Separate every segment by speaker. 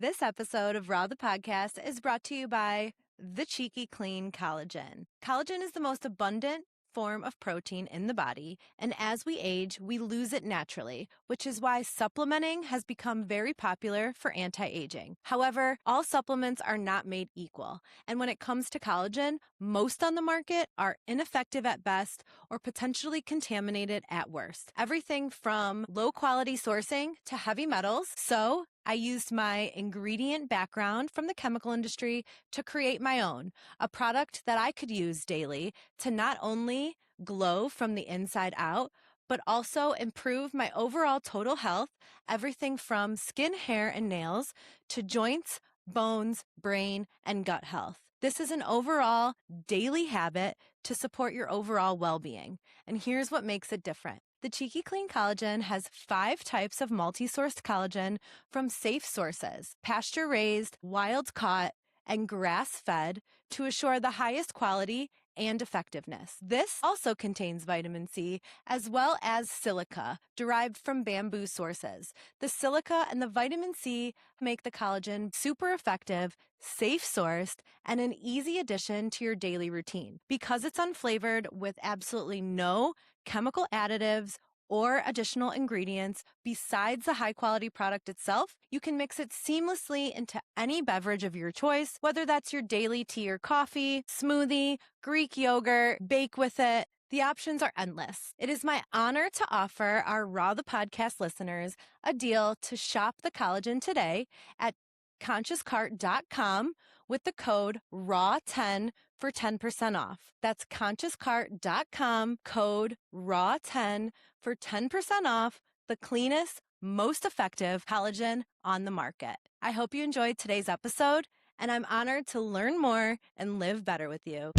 Speaker 1: This episode of Raw the Podcast is brought to you by the Cheeky Clean Collagen. Collagen is the most abundant form of protein in the body, and as we age, we lose it naturally, which is why supplementing has become very popular for anti-aging. However, all supplements are not made equal, and when it comes to collagen, most on the market are ineffective at best or potentially contaminated at worst. Everything from low-quality sourcing to heavy metals. So I used my ingredient background from the chemical industry to create my own, a product that I could use daily to not only glow from the inside out, but also improve my overall total health, everything from skin, hair, and nails to joints, bones, brain, and gut health. This is an overall daily habit to support your overall well-being. And here's what makes it different. The Cheeky Clean Collagen has 5 types of multi-sourced collagen from safe sources, pasture-raised, wild-caught, and grass-fed to assure the highest quality and effectiveness. This also contains vitamin C as well as silica derived from bamboo sources. The silica and the vitamin C make the collagen super effective, safe sourced, and an easy addition to your daily routine. Because it's unflavored with absolutely no chemical additives or additional ingredients besides the high-quality product itself, you can mix it seamlessly into any beverage of your choice, whether that's your daily tea or coffee, smoothie, Greek yogurt, bake with it. The options are endless. It is my honor to offer our Raw the Podcast listeners a deal to shop the collagen today at ConsciousCart.com with the code RAW10 for 10% off. That's ConsciousCart.com, code RAW10 for 10% off the cleanest, most effective collagen on the market. I hope you enjoyed today's episode, and I'm honored to learn more and live better with you.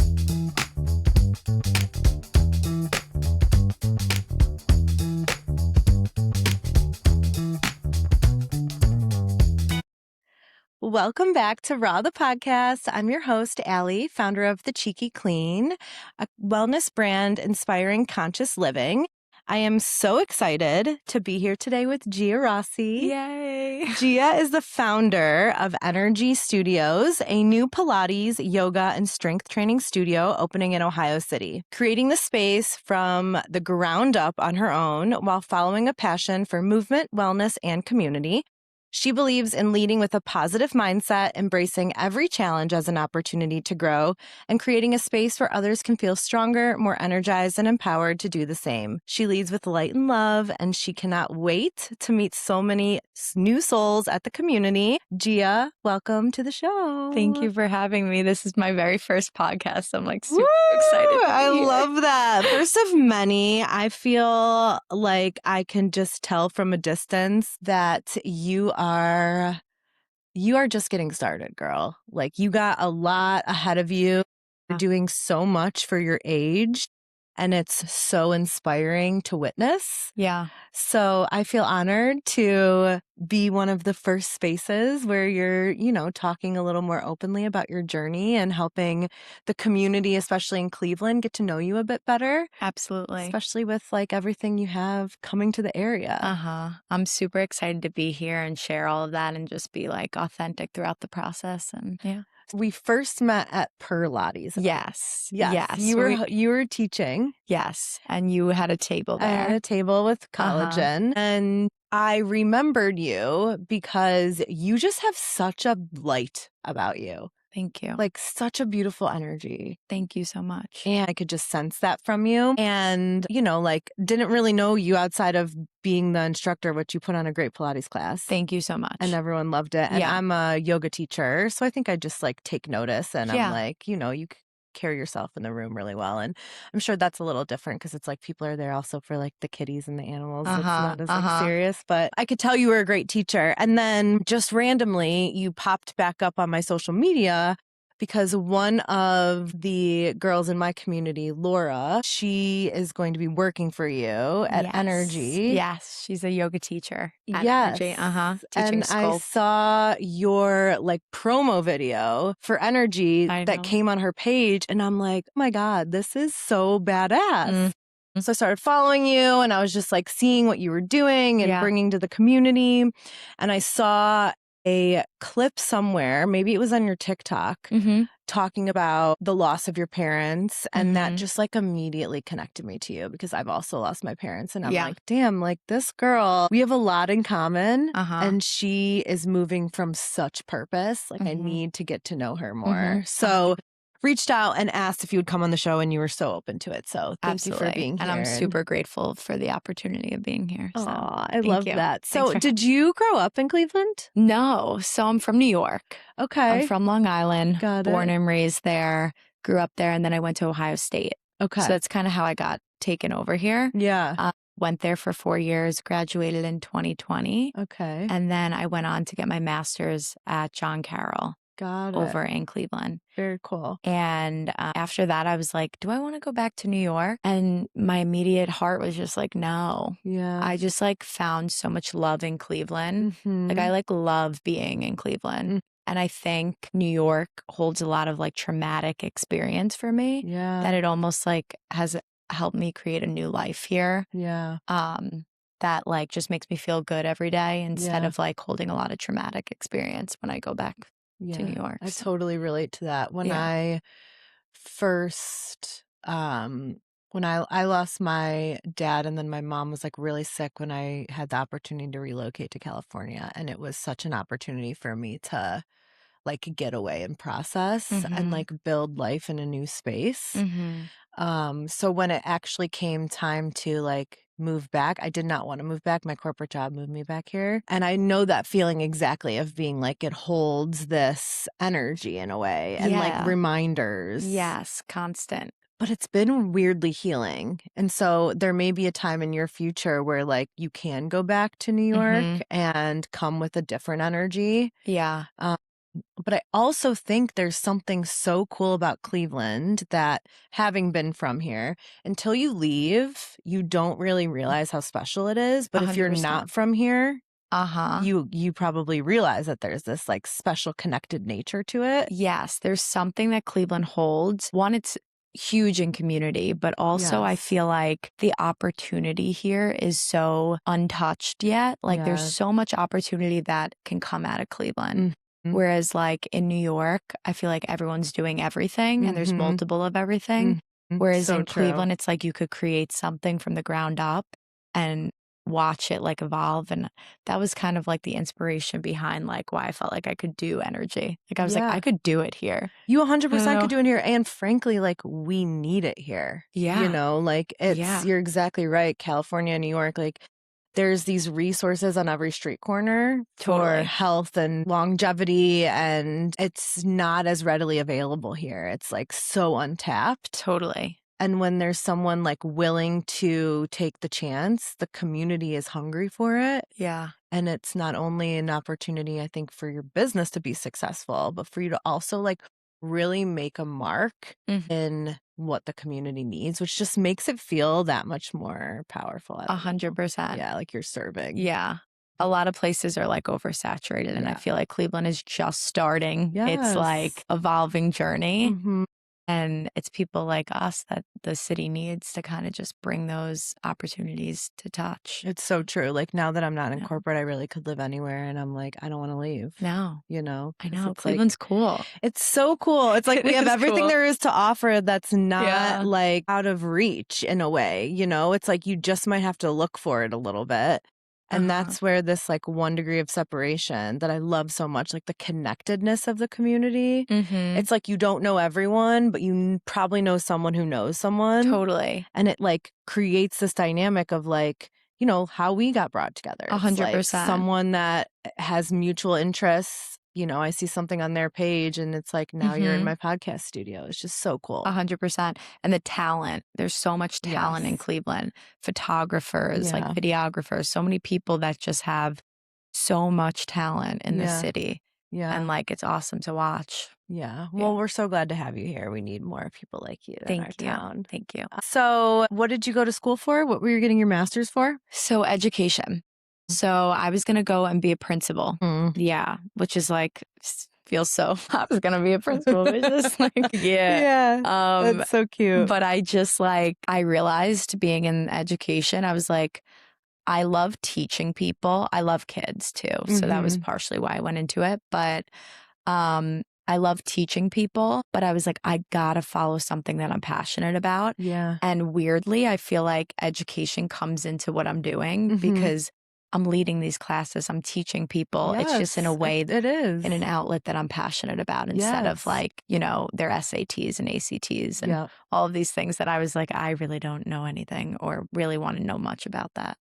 Speaker 1: Welcome back to Raw the Podcast. I'm your host, Allie, founder of The Cheeky Clean, a wellness brand inspiring conscious living. I am so excited to be here today with Gia Rossi.
Speaker 2: Yay!
Speaker 1: Gia is the founder of Energi Studios, a new Pilates, yoga, and strength training studio opening in Ohio City, creating the space from the ground up on her own while following a passion for movement, wellness, and community. She believes in leading with a positive mindset, embracing every challenge as an opportunity to grow, and creating a space where others can feel stronger, more energized, and empowered to do the same. She leads with light and love, and she cannot wait to meet so many new souls at the community. Gia, welcome to the show.
Speaker 2: Thank you for having me. This is my very first podcast. I'm like super excited to be
Speaker 1: I
Speaker 2: here.
Speaker 1: love that. First of many. I feel like I can just tell from a distance that you are just getting started, girl. Like, you got a lot ahead of you. You're doing so much for your age, and it's so inspiring to witness.
Speaker 2: Yeah.
Speaker 1: So I feel honored to be one of the first spaces where you're, talking a little more openly about your journey and helping the community, especially in Cleveland, get to know you a bit better.
Speaker 2: Absolutely.
Speaker 1: Especially with like everything you have coming to the area.
Speaker 2: I'm super excited to be here and share all of that and just be like authentic throughout the process. And yeah.
Speaker 1: We first met at Pilates.
Speaker 2: Yes.
Speaker 1: You were teaching.
Speaker 2: Yes. And you had a table there.
Speaker 1: I had a table with collagen. And I remembered you because you just have such a light about you.
Speaker 2: Thank you.
Speaker 1: Like, such a beautiful energy.
Speaker 2: Thank you so much.
Speaker 1: And I could just sense that from you. And, didn't really know you outside of being the instructor, which you put on a great Pilates class.
Speaker 2: Thank you so much.
Speaker 1: And everyone loved it. And I'm a yoga teacher, so I think I just take notice. And I'm like, you carry yourself in the room really well. And I'm sure that's a little different because it's like people are there also for the kitties and the animals. It's not as serious, but I could tell you were a great teacher. And then just randomly you popped back up on my social media because one of the girls in my community, Laura, she is going to be working for you at Energi.
Speaker 2: Yes, she's a yoga teacher at Energi. Teaching
Speaker 1: and
Speaker 2: sculpt.
Speaker 1: I saw your promo video for Energi that came on her page, and I'm like, oh my God, this is so badass. So I started following you, and I was just seeing what you were doing and bringing to the community. And I saw a clip somewhere, maybe it was on your TikTok, talking about the loss of your parents. And that just like immediately connected me to you because I've also lost my parents. And I'm like, damn, like this girl, we have a lot in common. And she is moving from such purpose. Like I need to get to know her more. So reached out and asked if you would come on the show, and you were so open to it. So thank you for being here.
Speaker 2: And I'm super grateful for the opportunity of being here. So
Speaker 1: I love that. So did you grow up in Cleveland?
Speaker 2: No. So I'm from New York.
Speaker 1: Okay.
Speaker 2: I'm from Long Island,
Speaker 1: Got
Speaker 2: born
Speaker 1: it.
Speaker 2: and raised there, grew up there, and then I went to Ohio State.
Speaker 1: Okay.
Speaker 2: So that's kind of how I got taken over here.
Speaker 1: Yeah.
Speaker 2: Went there for 4 years, graduated in 2020.
Speaker 1: Okay.
Speaker 2: And then I went on to get my master's at John Carroll.
Speaker 1: Got it.
Speaker 2: Over in Cleveland.
Speaker 1: Very cool.
Speaker 2: And after that, I was like, do I want to go back to New York? And my immediate heart was just like, no.
Speaker 1: Yeah.
Speaker 2: I just like found so much love in Cleveland. Like I like love being in Cleveland. And I think New York holds a lot of like traumatic experience for me.
Speaker 1: Yeah.
Speaker 2: That it almost like has helped me create a new life here.
Speaker 1: Yeah.
Speaker 2: That like just makes me feel good every day instead of like holding a lot of traumatic experience when I go back to New York.
Speaker 1: I totally relate to that. When I first, when I lost my dad, and then my mom was like really sick when I had the opportunity to relocate to California. And it was such an opportunity for me to like get away and process and like build life in a new space. So when it actually came time to like move back, I did not want to move back. My corporate job moved me back here. And I know that feeling exactly of being like it holds this energy in a way and like reminders.
Speaker 2: Yes, constant.
Speaker 1: But it's been weirdly healing. And so there may be a time in your future where like you can go back to New York and come with a different energy.
Speaker 2: Yeah.
Speaker 1: But I also think there's something so cool about Cleveland that, having been from here, until you leave, you don't really realize how special it is. But 100%. If you're not from here, you probably realize that there's this like special connected nature to it.
Speaker 2: Yes, there's something that Cleveland holds. One, it's huge in community, but also I feel like the opportunity here is so untouched yet. Like there's so much opportunity that can come out of Cleveland. Whereas like in New York, I feel like everyone's doing everything and there's multiple of everything. Whereas in Cleveland, it's like you could create something from the ground up and watch it like evolve. And that was kind of like the inspiration behind like why I felt like I could do energy. Like I was like, I could do it here.
Speaker 1: You 100% could do it here. And frankly, like we need it here.
Speaker 2: Yeah.
Speaker 1: You know, like it's, you're exactly right. California, New York, like there's these resources on every street corner for health and longevity, and it's not as readily available here. It's like so untapped.
Speaker 2: Totally.
Speaker 1: And when there's someone like willing to take the chance, the community is hungry for it.
Speaker 2: Yeah.
Speaker 1: And it's not only an opportunity, I think, for your business to be successful, but for you to also like really make a mark in what the community needs, which just makes it feel that much more powerful.
Speaker 2: 100%.
Speaker 1: Yeah, like you're serving.
Speaker 2: Yeah. A lot of places are like oversaturated, and I feel like Cleveland is just starting its like evolving journey. And it's people like us that the city needs to kind of just bring those opportunities to touch.
Speaker 1: It's so true. Like now that I'm not in corporate, I really could live anywhere. And I'm like, I don't want to leave.
Speaker 2: No.
Speaker 1: You know?
Speaker 2: I know. Cleveland's like, cool.
Speaker 1: It's so cool. It's like we have everything there is to offer that's not like out of reach in a way. You know, it's like you just might have to look for it a little bit. And that's where this like 1 degree of separation that I love so much, like the connectedness of the community. It's like you don't know everyone, but you probably know someone who knows someone.
Speaker 2: Totally.
Speaker 1: And it like creates this dynamic of like, you know, how we got brought together.
Speaker 2: 100%.
Speaker 1: Like someone that has mutual interests. You know, I see something on their page and it's like, now you're in my podcast studio. It's just so cool.
Speaker 2: 100%. And the talent, there's so much talent in Cleveland. Photographers, like videographers, so many people that just have so much talent in the city. Yeah. And like, it's awesome to watch.
Speaker 1: Yeah. Well, we're so glad to have you here. We need more people like you in our town.
Speaker 2: Thank you.
Speaker 1: So what did you go to school for? What were you getting your master's for?
Speaker 2: So education. So I was going to go and be a principal. Yeah. Which is like, feels so, I was going to be a principal. It's just like,
Speaker 1: that's so cute.
Speaker 2: But I just like, I realized being in education, I was like, I love teaching people. I love kids too. So that was partially why I went into it. But I love teaching people, but I was like, I gotta follow something that I'm passionate about.
Speaker 1: Yeah.
Speaker 2: And weirdly, I feel like education comes into what I'm doing because I'm leading these classes, I'm teaching people.
Speaker 1: Yes,
Speaker 2: it's just in a way,
Speaker 1: it is.
Speaker 2: in an outlet that I'm passionate about instead of like, you know, their SATs and ACTs and all of these things that I was like, I really don't know anything or really want to know much about that.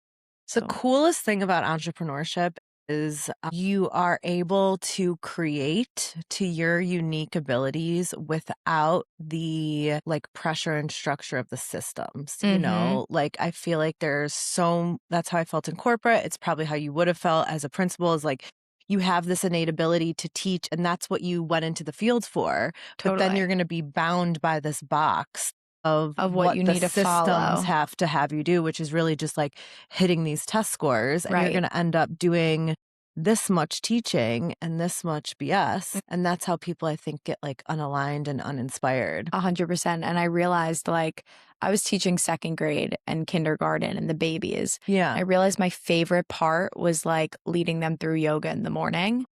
Speaker 1: The coolest thing about entrepreneurship is you are able to create to your unique abilities without the like pressure and structure of the systems. You know, like I feel like that's how I felt in corporate. It's probably how you would have felt as a principal, is like you have this innate ability to teach and that's what you went into the field for. But then you're going to be bound by this box of
Speaker 2: what you need to follow,
Speaker 1: have to have you do, which is really just like hitting these test scores. And you're going to end up doing this much teaching and this much BS. And that's how people, I think, get like unaligned and uninspired.
Speaker 2: 100%. And I realized like I was teaching second grade and kindergarten and the babies.
Speaker 1: Yeah.
Speaker 2: I realized my favorite part was like leading them through yoga in the morning.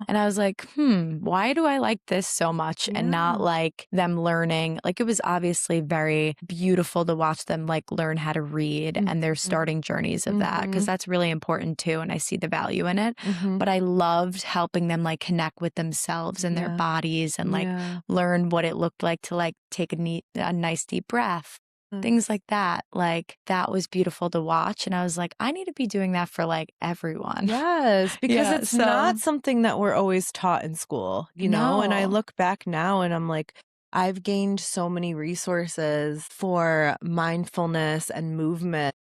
Speaker 2: And I was like, why do I like this so much and not like them learning? Like it was obviously very beautiful to watch them like learn how to read and their starting journeys of that, because that's really important too. And I see the value in it. But I loved helping them like connect with themselves and their bodies and like learn what it looked like to like take a nice deep breath. Things like that. Like that was beautiful to watch. And I was like, I need to be doing that for like everyone.
Speaker 1: Yes, because it's not something that we're always taught in school, you know? And I look back now and I'm like, I've gained so many resources for mindfulness and movement,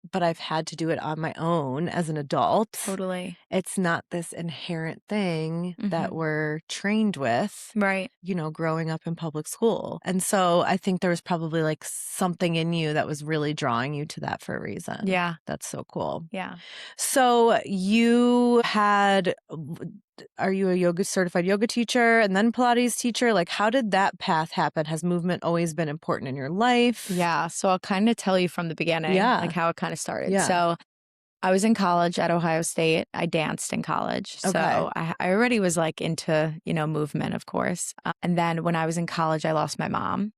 Speaker 1: but I've had to do it on my own as an adult.
Speaker 2: Totally.
Speaker 1: It's not this inherent thing that we're trained with,
Speaker 2: right?
Speaker 1: You know, growing up in public school. And so I think there was probably like something in you that was really drawing you to that for a reason.
Speaker 2: Yeah.
Speaker 1: That's so cool.
Speaker 2: Yeah.
Speaker 1: So are you a certified yoga teacher and then Pilates teacher? Like, how did that path happen? Has movement always been important in your life?
Speaker 2: Yeah. So I'll kind of tell you from the beginning, like how it kind of started.
Speaker 1: Yeah.
Speaker 2: So I was in college at Ohio State. I danced in college.
Speaker 1: Okay.
Speaker 2: So I already was like into, you know, movement, of course. And then when I was in college, I lost my mom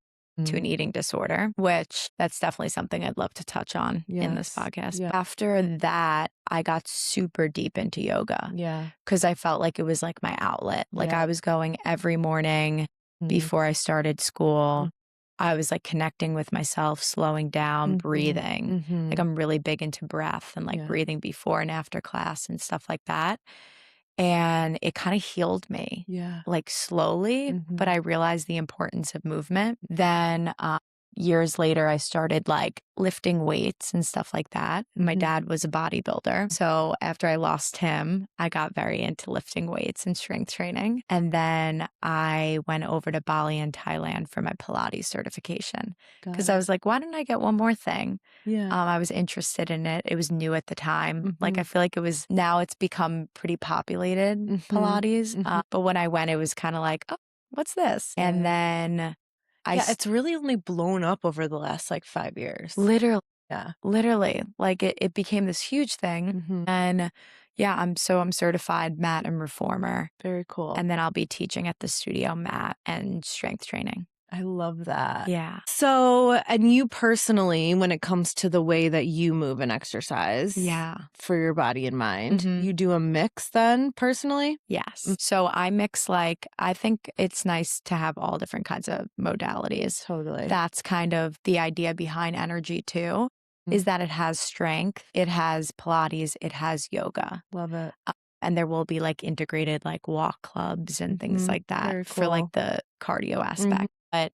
Speaker 2: to an eating disorder, which that's definitely something I'd love to touch on in this podcast.
Speaker 1: Yeah.
Speaker 2: After that, I got super deep into yoga.
Speaker 1: Yeah.
Speaker 2: Because I felt like it was like my outlet. Like I was going every morning before I started school. I was like connecting with myself, slowing down, breathing. Like I'm really big into breath and like breathing before and after class and stuff like that. And it kind of healed me, like slowly, but I realized the importance of movement. Then years later, I started like lifting weights and stuff like that. My dad was a bodybuilder. So after I lost him, I got very into lifting weights and strength training. And then I went over to Bali and Thailand for my Pilates certification because I was like, why didn't I get one more thing?
Speaker 1: Yeah.
Speaker 2: I was interested in it. It was new at the time. Like I feel like now it's become pretty populated, Pilates. But when I went, it was kind of like, oh, what's this? And then
Speaker 1: it's really only blown up over the last like 5 years.
Speaker 2: Literally.
Speaker 1: Yeah.
Speaker 2: Literally. Like it became this huge thing. And yeah, I'm certified mat and reformer.
Speaker 1: Very cool.
Speaker 2: And then I'll be teaching at the studio mat and strength training.
Speaker 1: I love that.
Speaker 2: Yeah.
Speaker 1: So, and you personally, when it comes to the way that you move and exercise for your body and mind, you do a mix then personally?
Speaker 2: Yes. So I mix I think it's nice to have all different kinds of modalities.
Speaker 1: Totally.
Speaker 2: That's kind of the idea behind Energi too, is that it has strength, it has Pilates, it has yoga.
Speaker 1: Love it.
Speaker 2: And there will be like integrated like walk clubs and things like that for like the cardio aspect. But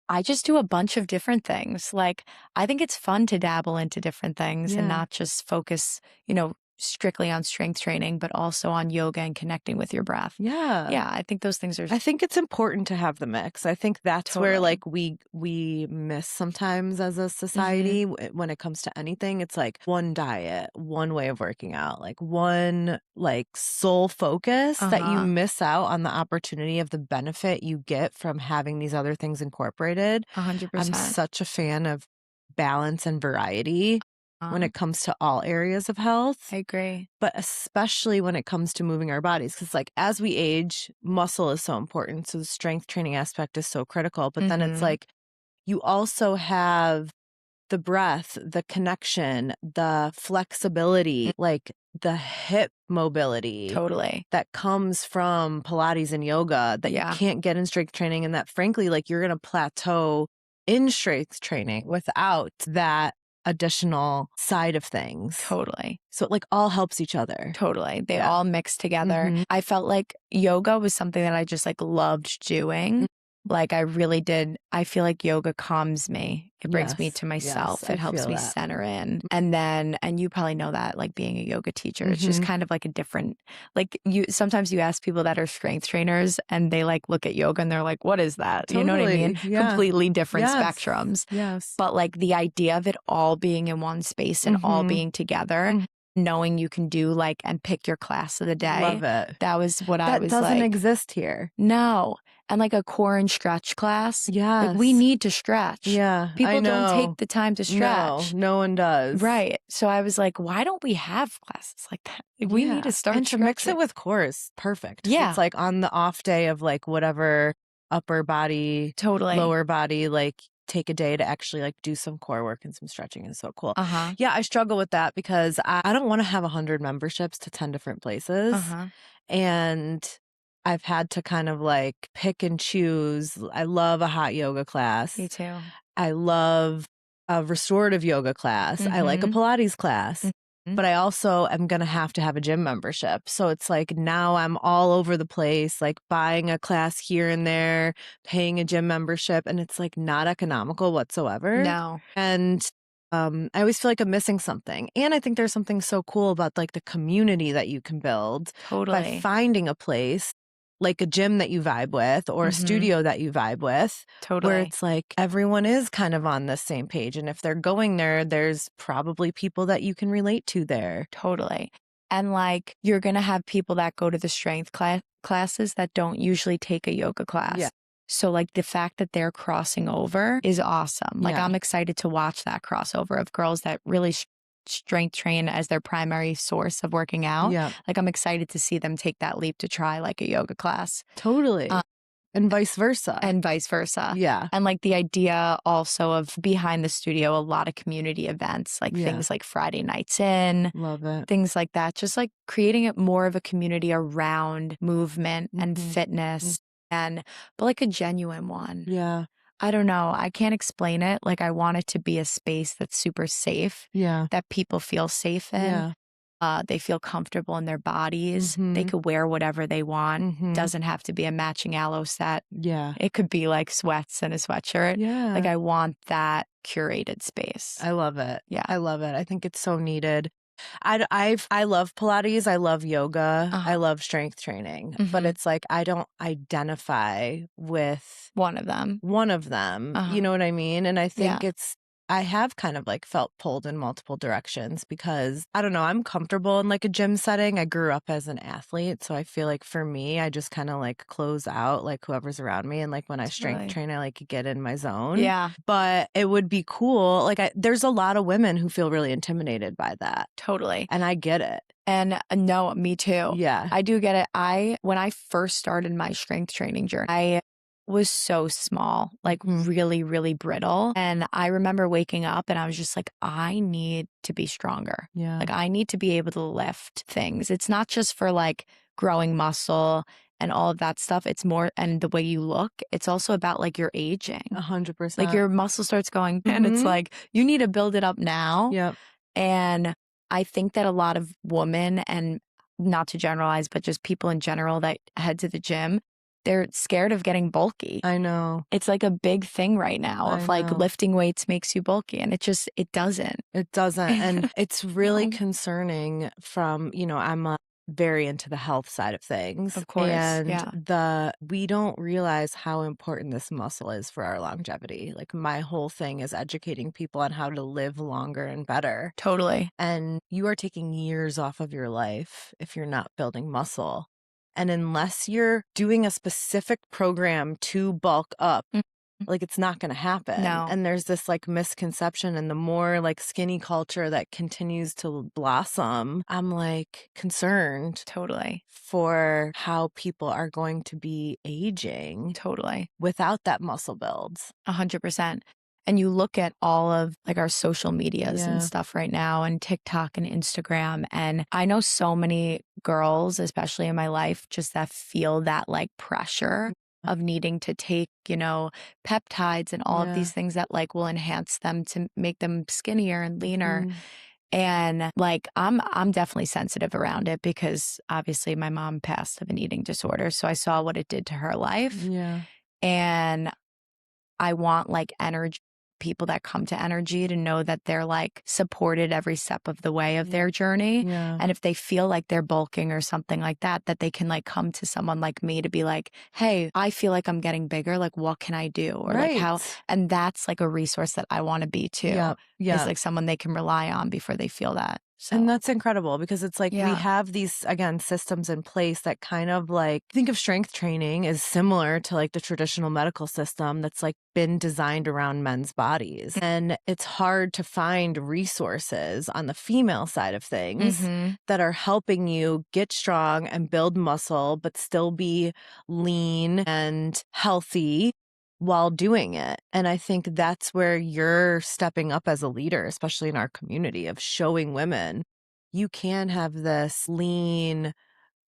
Speaker 2: I just do a bunch of different things. Like, I think it's fun to dabble into different things and not just focus, strictly on strength training, but also on yoga and connecting with your breath.
Speaker 1: Yeah.
Speaker 2: Yeah. I think those things are.
Speaker 1: I think it's important to have the mix. I think that's where like we miss sometimes as a society when it comes to anything. It's like one diet, one way of working out, like one like sole focus that you miss out on the opportunity of the benefit you get from having these other things incorporated.
Speaker 2: 100%.
Speaker 1: I'm such a fan of balance and variety. when it comes to all areas of health.
Speaker 2: I agree.
Speaker 1: But especially when it comes to moving our bodies. Because like as we age, muscle is so important. So the strength training aspect is so critical. But then it's like you also have the breath, the connection, the flexibility, like the hip mobility.
Speaker 2: Totally.
Speaker 1: That comes from Pilates and yoga that you can't get in strength training. And that frankly, like you're going to plateau in strength training without that additional side of things.
Speaker 2: Totally.
Speaker 1: So it like all helps each other.
Speaker 2: Totally. They all mix together. I felt like yoga was something that I just like loved doing. Like I really did. I feel like yoga calms me. It brings me to myself. It helps me center in. And you probably know that, like being a yoga teacher, it's just kind of like a different, like sometimes you ask people that are strength trainers and they like look at yoga and they're like, what is that?
Speaker 1: Totally.
Speaker 2: You know what I mean?
Speaker 1: Yeah.
Speaker 2: Completely different spectrums.
Speaker 1: Yes.
Speaker 2: But like the idea of it all being in one space and all being together, knowing you can do like and pick your class of the day.
Speaker 1: Love it.
Speaker 2: That was what I was like.
Speaker 1: That doesn't exist here.
Speaker 2: No. And like a core and stretch class.
Speaker 1: Yeah.
Speaker 2: Like we need to stretch.
Speaker 1: Yeah.
Speaker 2: People don't take the time to stretch.
Speaker 1: No one does.
Speaker 2: Right. So I was like, why don't we have classes like that? Like, we need to start
Speaker 1: and to mix it with core is perfect.
Speaker 2: Yeah.
Speaker 1: It's like on the off day of like whatever upper body, lower body, like take a day to actually like do some core work and some stretching is so cool. Yeah, I struggle with that because I don't want to have 100 memberships to 10 different places. And I've had to kind of like pick and choose. I love a hot yoga class.
Speaker 2: Me too.
Speaker 1: I love a restorative yoga class. I like a Pilates class. But I also am going to have a gym membership. So it's like now I'm all over the place, like buying a class here and there, paying a gym membership. And it's like not economical whatsoever.
Speaker 2: No.
Speaker 1: And I always feel like I'm missing something. And I think there's something so cool about like the community that you can build by finding a place like a gym that you vibe with or a studio that you vibe with. Where it's like everyone is kind of on the same page. And if they're going there, there's probably people that you can relate to there.
Speaker 2: Totally. And like you're going to have people that go to the strength classes that don't usually take a yoga class.
Speaker 1: Yeah.
Speaker 2: So like the fact that they're crossing over is awesome. Like I'm excited to watch that crossover of girls that really strength train as their primary source of working out.
Speaker 1: Yeah.
Speaker 2: Like I'm excited to see them take that leap to try like a yoga class.
Speaker 1: Totally. And vice versa.
Speaker 2: Yeah. And like the idea also of behind the studio, a lot of community events, like things like Friday nights in.
Speaker 1: Love it.
Speaker 2: Things like that. Just like creating it more of a community around movement and fitness but like a genuine one.
Speaker 1: Yeah.
Speaker 2: I don't know. I can't explain it. Like I want it to be a space that's super safe.
Speaker 1: Yeah.
Speaker 2: That people feel safe in.
Speaker 1: Yeah.
Speaker 2: They feel comfortable in their bodies. They could wear whatever they want. Doesn't have to be a matching aloe set.
Speaker 1: Yeah.
Speaker 2: It could be like sweats and a sweatshirt.
Speaker 1: Yeah.
Speaker 2: Like I want that curated space.
Speaker 1: I love it.
Speaker 2: Yeah.
Speaker 1: I love it. I think it's so needed. I love Pilates. I love yoga. I love strength training. But it's like I don't identify with
Speaker 2: one of them.
Speaker 1: You know what I mean? And I think I have kind of like felt pulled in multiple directions because I don't know, I'm comfortable in like a gym setting. I grew up as an athlete. So I feel like for me, I just kind of like close out like whoever's around me. And like when I strength train, I like get in my zone.
Speaker 2: Yeah.
Speaker 1: But it would be cool. Like there's a lot of women who feel really intimidated by that.
Speaker 2: Totally.
Speaker 1: And I get it.
Speaker 2: And no, me too.
Speaker 1: Yeah.
Speaker 2: I do get it. When I first started my strength training journey, I was so small, like really, really brittle. And I remember waking up and I was just like, I need to be stronger.
Speaker 1: Yeah.
Speaker 2: Like I need to be able to lift things. It's not just for like growing muscle and all of that stuff. It's more, and the way you look, it's also about like your aging.
Speaker 1: 100%.
Speaker 2: Like your muscle starts going and it's like, you need to build it up now.
Speaker 1: Yep.
Speaker 2: And I think that a lot of women, and not to generalize, but just people in general that head to the gym, they're scared of getting bulky.
Speaker 1: I know.
Speaker 2: It's like a big thing right now of like lifting weights makes you bulky, and it doesn't.
Speaker 1: It doesn't. And it's really concerning from, I'm very into the health side of things.
Speaker 2: Of course.
Speaker 1: And we don't realize how important this muscle is for our longevity. Like my whole thing is educating people on how to live longer and better.
Speaker 2: Totally.
Speaker 1: And you are taking years off of your life if you're not building muscle. And unless you're doing a specific program to bulk up, Like, it's not going to happen.
Speaker 2: No.
Speaker 1: And there's this like misconception, and the more like skinny culture that continues to blossom, I'm like concerned
Speaker 2: Totally.
Speaker 1: for how people are going to be aging
Speaker 2: Totally.
Speaker 1: without that muscle build.
Speaker 2: 100%. And you look at all of like our social medias and stuff right now, and TikTok and Instagram. And I know so many girls, especially in my life, just that feel that like pressure of needing to take, you know, peptides and all of these things that like will enhance them to make them skinnier and leaner. And like I'm definitely sensitive around it because obviously my mom passed of an eating disorder. So I saw what it did to her life.
Speaker 1: Yeah.
Speaker 2: And I want like people that come to Energy to know that they're like supported every step of the way of their journey.
Speaker 1: Yeah.
Speaker 2: And if they feel like they're bulking or something like that, that they can like come to someone like me to be like, hey, I feel like I'm getting bigger. Like, what can I do? Or like how, and that's like a resource that I want to be too.
Speaker 1: Yeah.
Speaker 2: Is like someone they can rely on before they feel that. So.
Speaker 1: And that's incredible because it's like we have these, again, systems in place that kind of like think of strength training is similar to like the traditional medical system that's like been designed around men's bodies. And it's hard to find resources on the female side of things that are helping you get strong and build muscle, but still be lean and healthy while doing it. And I think that's where you're stepping up as a leader, especially in our community, of showing women you can have this lean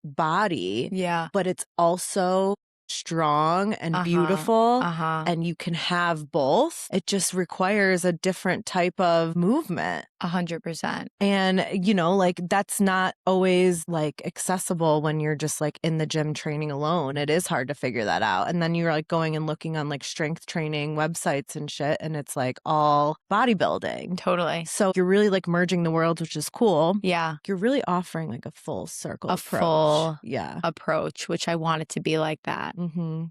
Speaker 1: body, but it's also strong and beautiful, and you can have both. It just requires a different type of movement.
Speaker 2: 100%.
Speaker 1: And, you know, like that's not always like accessible when you're just like in the gym training alone. It is hard to figure that out. And then you're like going and looking on like strength training websites and shit, and it's like all bodybuilding.
Speaker 2: Totally.
Speaker 1: So you're really like merging the world, which is cool.
Speaker 2: Yeah.
Speaker 1: You're really offering like a full circle approach.
Speaker 2: Full approach, which I want it to be like that.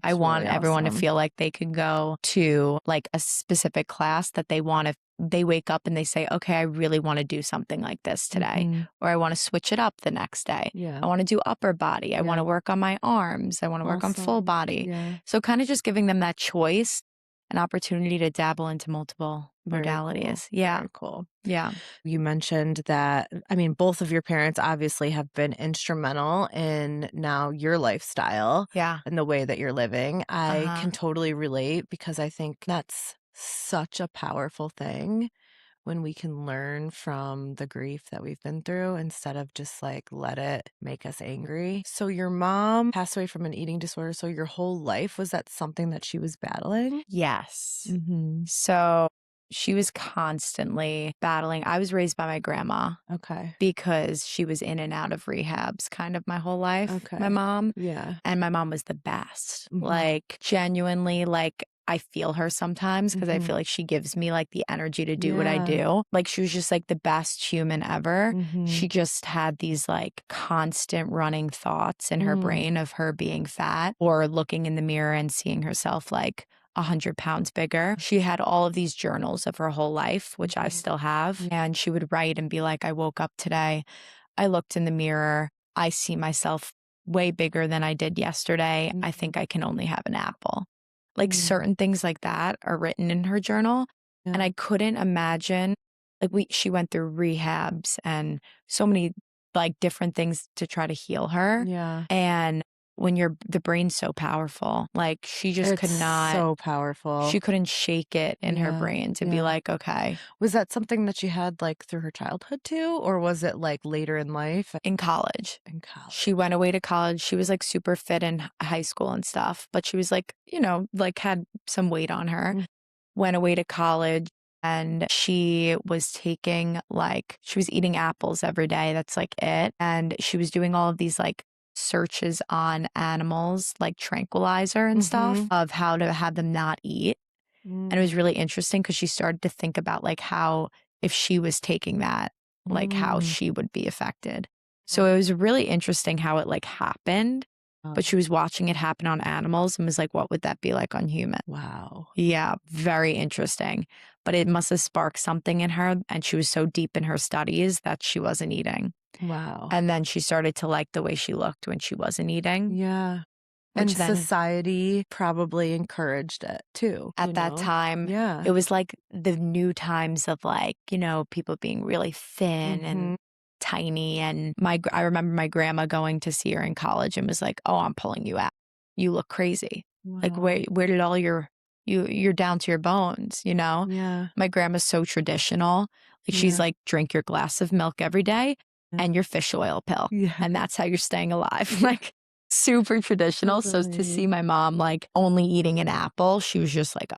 Speaker 2: I want
Speaker 1: really
Speaker 2: everyone
Speaker 1: awesome
Speaker 2: to feel like they can go to like a specific class that they want to. They wake up and they say, okay, I really want to do something like this today, or I want to switch it up the next day. I want to do upper body. I want to work on my arms. I want to work on full body. So kind of just giving them that choice, an opportunity to dabble into multiple modalities.
Speaker 1: Very cool.
Speaker 2: Yeah.
Speaker 1: You mentioned that, I mean, both of your parents obviously have been instrumental in now your lifestyle and the way that you're living. I can totally relate because I think that's such a powerful thing when we can learn from the grief that we've been through instead of just like let it make us angry. So your mom passed away from an eating disorder. So your whole life, was that something that she was battling?
Speaker 2: Yes. So she was constantly battling. I was raised by my grandma.
Speaker 1: Okay.
Speaker 2: Because she was in and out of rehabs kind of my whole life. Okay. My mom.
Speaker 1: Yeah.
Speaker 2: And my mom was the best. Like genuinely, like I feel her sometimes because I feel like she gives me like the energy to do what I do. Like she was just like the best human ever. She just had these like constant running thoughts in her brain of her being fat or looking in the mirror and seeing herself like 100 pounds bigger. She had all of these journals of her whole life, which I still have. And she would write and be like, I woke up today, I looked in the mirror, I see myself way bigger than I did yesterday. I think I can only have an apple. Like certain things like that are written in her journal. And I couldn't imagine, like she went through rehabs and so many like different things to try to heal her.
Speaker 1: Yeah.
Speaker 2: And when the brain's so powerful, like she just could not.
Speaker 1: So powerful.
Speaker 2: She couldn't shake it in her brain to be like, okay.
Speaker 1: Was that something that she had like through her childhood too? Or was it like later in life?
Speaker 2: In college.
Speaker 1: In college.
Speaker 2: She went away to college. She was like super fit in high school and stuff, but she was like, you know, like had some weight on her. Went away to college. And she was taking she was eating apples every day. That's like it. And she was doing all of these like searches on animals, like tranquilizer and stuff of how to have them not eat. And it was really interesting because she started to think about like how if she was taking that, like how she would be affected. So it was really interesting how it like happened. But she was watching it happen on animals and was like, what would that be like on humans?
Speaker 1: Wow.
Speaker 2: Yeah, very interesting. But it must have sparked something in her. And she was so deep in her studies that she wasn't eating.
Speaker 1: Wow.
Speaker 2: And then she started to like the way she looked when she wasn't eating.
Speaker 1: Yeah. And society probably encouraged it too.
Speaker 2: At that time, it was like the new times of like, people being really thin and tiny. And I remember my grandma going to see her in college and was like, "Oh, I'm pulling you out. You look crazy.
Speaker 1: Wow.
Speaker 2: Like where did all you're down to your bones,
Speaker 1: Yeah.
Speaker 2: My grandma's so traditional. Like she's like, drink your glass of milk every day and your fish oil pill.
Speaker 1: Yeah.
Speaker 2: And that's how you're staying alive. Like super traditional. So to see my mom like only eating an apple, she was just like,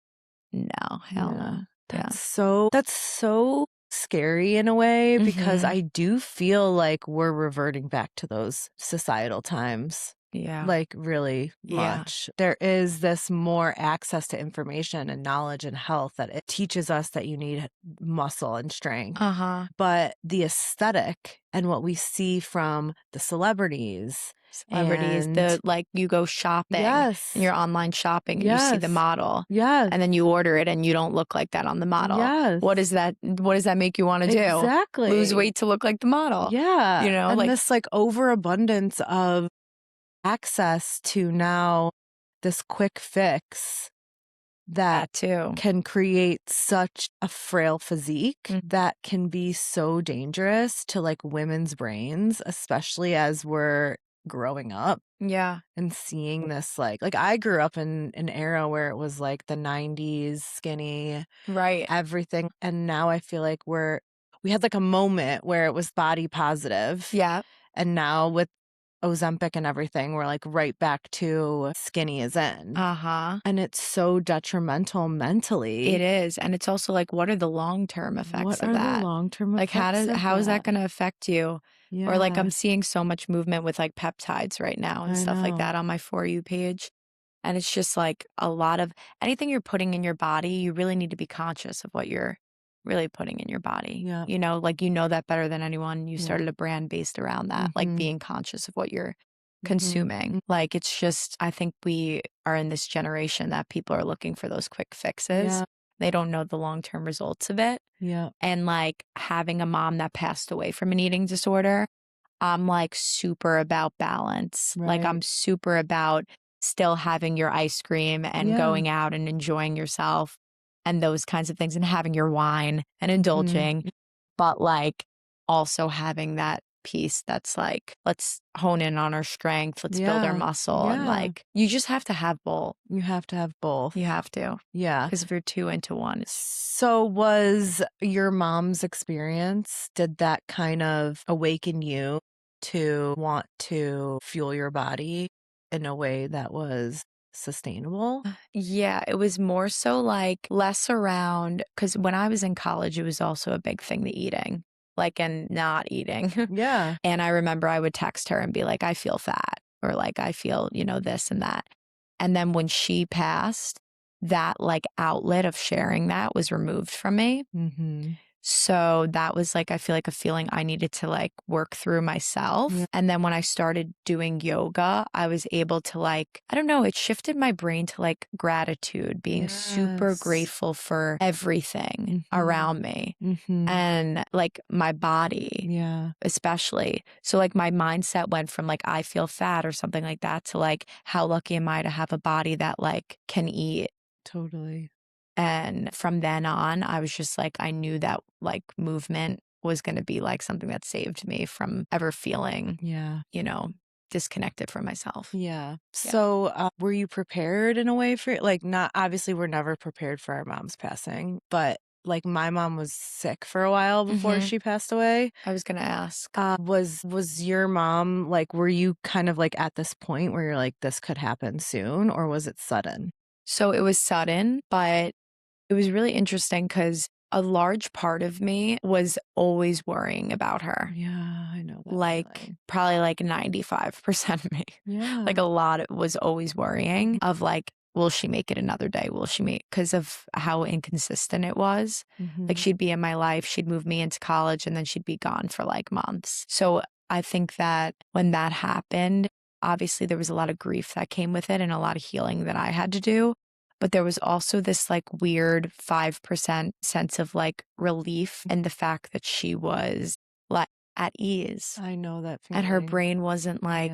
Speaker 2: no, hell no.
Speaker 1: That's so scary in a way because I do feel like we're reverting back to those societal times.
Speaker 2: Yeah.
Speaker 1: Like really much. There is this more access to information and knowledge and health that it teaches us that you need muscle and strength. But the aesthetic and what we see from the celebrities,
Speaker 2: the like you go shopping and you're online shopping and you see the model and then you order it and you don't look like that on the model. What does that make you want to do?
Speaker 1: Exactly.
Speaker 2: Lose weight to look like the model.
Speaker 1: And
Speaker 2: like
Speaker 1: this like overabundance of access to now this quick fix that
Speaker 2: too
Speaker 1: can create such a frail physique that can be so dangerous to like women's brains, especially as we're growing up. And seeing this like I grew up in an era where it was like the 90s, skinny, everything. And now I feel like we had like a moment where it was body positive. And now with Ozempic and everything, we're like right back to skinny as in. And it's so detrimental mentally.
Speaker 2: It is. And it's also like, what are the long-term effects of that?
Speaker 1: What are the long-term effects?
Speaker 2: Like how is that going to affect you? Or like I'm seeing so much movement with like peptides right now and stuff like that on my For You page. And it's just like a lot of anything you're putting in your body, you really need to be conscious of what you're really putting in your body. Like that better than anyone. You started a brand based around that, like being conscious of what you're consuming. Like it's just, I think we are in this generation that people are looking for those quick fixes. They don't know the long-term results of it. And like having a mom that passed away from an eating disorder, I'm like super about balance. Like I'm super about still having your ice cream and going out and enjoying yourself and those kinds of things and having your wine and indulging, but like also having that piece that's like, let's hone in on our strength. Let's build our muscle. And like, you just have to have both.
Speaker 1: You have to have both.
Speaker 2: You have to. Because if you're two into one.
Speaker 1: So was your mom's experience, did that kind of awaken you to want to fuel your body in a way that was sustainable?
Speaker 2: Yeah, it was more so like less around, because when I was in college, it was also a big thing, the eating, like, and not eating. And I remember I would text her and be like, I feel fat, or like, I feel, this and that. And then when she passed, that like outlet of sharing that was removed from me. So that was like, I feel like a feeling I needed to like work through myself. And then when I started doing yoga, I was able to like, I don't know, it shifted my brain to like gratitude, being super grateful for everything around me and like my body, especially. So like my mindset went from like, I feel fat or something like that to like, how lucky am I to have a body that like can eat?
Speaker 1: Totally.
Speaker 2: And from then on, I was just like, I knew that like movement was going to be like something that saved me from ever feeling, disconnected from myself.
Speaker 1: So were you prepared in a way for it? Like, not obviously we're never prepared for our mom's passing, but like my mom was sick for a while before she passed away.
Speaker 2: I was going to ask.
Speaker 1: Was your mom like, were you kind of like at this point where you're like, this could happen soon, or was it sudden?
Speaker 2: So it was sudden, but it was really interesting because a large part of me was always worrying about her.
Speaker 1: I know that.
Speaker 2: Like probably like 95% of me. Like a lot was always worrying of like, will she make it another day? Will she make, because of how inconsistent it was. Like she'd be in my life, she'd move me into college, and then she'd be gone for like months. So I think that when that happened, obviously there was a lot of grief that came with it and a lot of healing that I had to do. But there was also this like weird 5% sense of like relief in the fact that she was like at ease.
Speaker 1: I know that feeling.
Speaker 2: And her brain wasn't like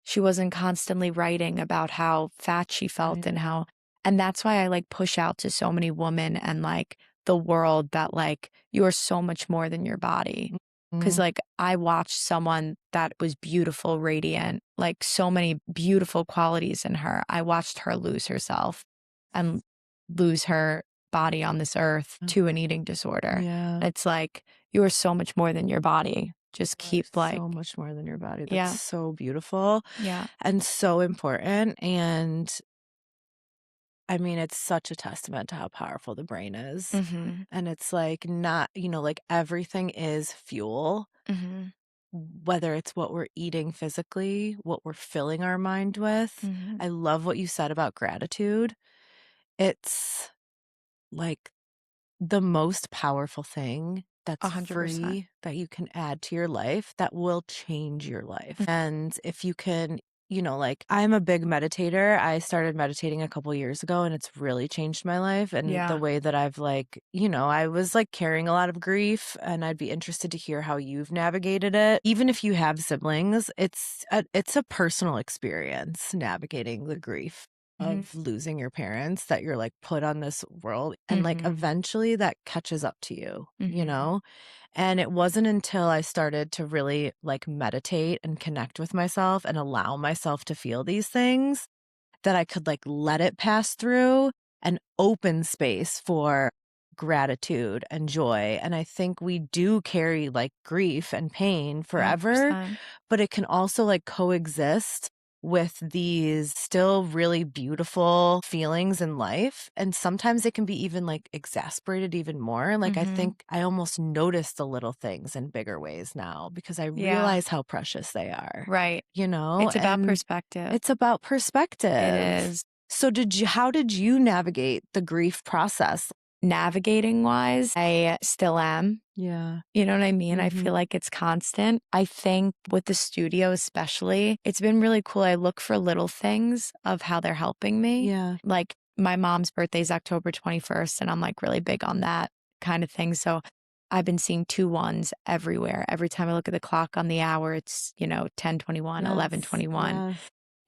Speaker 2: she wasn't constantly writing about how fat she felt and that's why I like push out to so many women and like the world that like you are so much more than your body. Because like I watched someone that was beautiful, radiant, like so many beautiful qualities in her. I watched her lose herself and lose her body on this earth to an eating disorder.
Speaker 3: Yeah.
Speaker 2: It's like you are so much more than your body. Just keep like
Speaker 3: so much more than your body.
Speaker 2: Yeah.
Speaker 3: That's so beautiful.
Speaker 2: Yeah.
Speaker 3: And so important. And I mean, it's such a testament to how powerful the brain is.
Speaker 2: Mm-hmm.
Speaker 3: And it's like not, you know, like everything is fuel,
Speaker 2: Mm-hmm.
Speaker 3: whether it's what we're eating physically, what we're filling our mind with.
Speaker 2: Mm-hmm.
Speaker 3: I love what you said about gratitude. It's like the most powerful thing that's
Speaker 2: 100%.
Speaker 3: free that you can add to your life that will change your life. And if you can, you know, like I'm a big meditator. I started meditating a couple years ago and it's really changed my life and the way that I've like, you know, I was like carrying a lot of grief and I'd be interested to hear how you've navigated it. Even if you have siblings, it's a personal experience navigating the grief of losing your parents that you're like put on this world and like eventually that catches up to you, you know? And it wasn't until I started to really like meditate and connect with myself and allow myself to feel these things that I could like let it pass through and open space for gratitude and joy. And I think we do carry like grief and pain forever,
Speaker 2: 100%.
Speaker 3: but it can also like coexist with these still really beautiful feelings in life. And sometimes it can be even like exasperated even more. Like I think I almost notice the little things in bigger ways now because I realize how precious they are.
Speaker 2: Right.
Speaker 3: You know?
Speaker 2: It's about
Speaker 3: And
Speaker 2: perspective.
Speaker 3: it's about perspective.
Speaker 2: It is.
Speaker 3: So how did you navigate the grief process?
Speaker 2: Navigating wise, I still am.
Speaker 3: Yeah.
Speaker 2: You know what I mean? I feel like it's constant. I think with the studio especially, it's been really cool. I look for little things of how they're helping me.
Speaker 3: Yeah.
Speaker 2: Like my mom's birthday is October 21st and I'm like really big on that kind of thing. So I've been seeing 2 1s everywhere. Every time I look at the clock on the hour, it's, you know, 10:21, 11:21.
Speaker 3: Yes.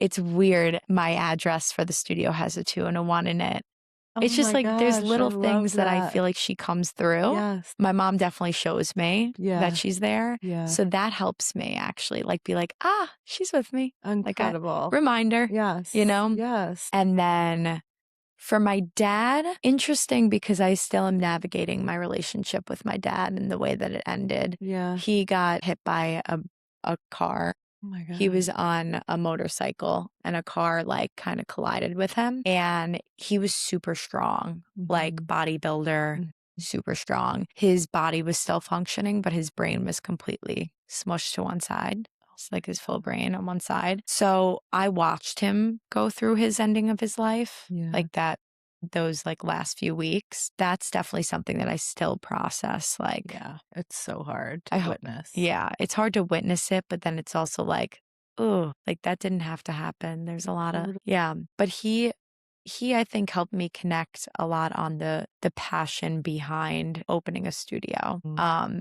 Speaker 2: It's weird. My address for the studio has a 2 and a 1 in it.
Speaker 3: Oh
Speaker 2: It's just
Speaker 3: my
Speaker 2: like there's
Speaker 3: gosh,
Speaker 2: little
Speaker 3: I
Speaker 2: things
Speaker 3: love
Speaker 2: that I
Speaker 3: that.
Speaker 2: feel like she comes through.
Speaker 3: Yes.
Speaker 2: My mom definitely shows me
Speaker 3: Yeah.
Speaker 2: that she's there.
Speaker 3: Yeah.
Speaker 2: So that helps me actually like be like, she's with me.
Speaker 3: Incredible.
Speaker 2: Like a reminder.
Speaker 3: Yes.
Speaker 2: You know?
Speaker 3: Yes.
Speaker 2: And then for my dad, interesting because I still am navigating my relationship with my dad and the way that it ended.
Speaker 3: Yeah.
Speaker 2: He got hit by a car.
Speaker 3: Oh my God.
Speaker 2: He was on a motorcycle and a car like kind of collided with him and he was super strong, like bodybuilder, super strong. His body was still functioning, but his brain was completely smushed to one side. It's like his full brain on one side. So I watched him go through his ending of his life, like those like last few weeks. That's definitely something that I still process. Like,
Speaker 3: yeah, it's so hard to witness.
Speaker 2: Yeah, it's hard to witness it, but then it's also like, oh, like that didn't have to happen. There's a lot of but he I think helped me connect a lot on the passion behind opening a studio,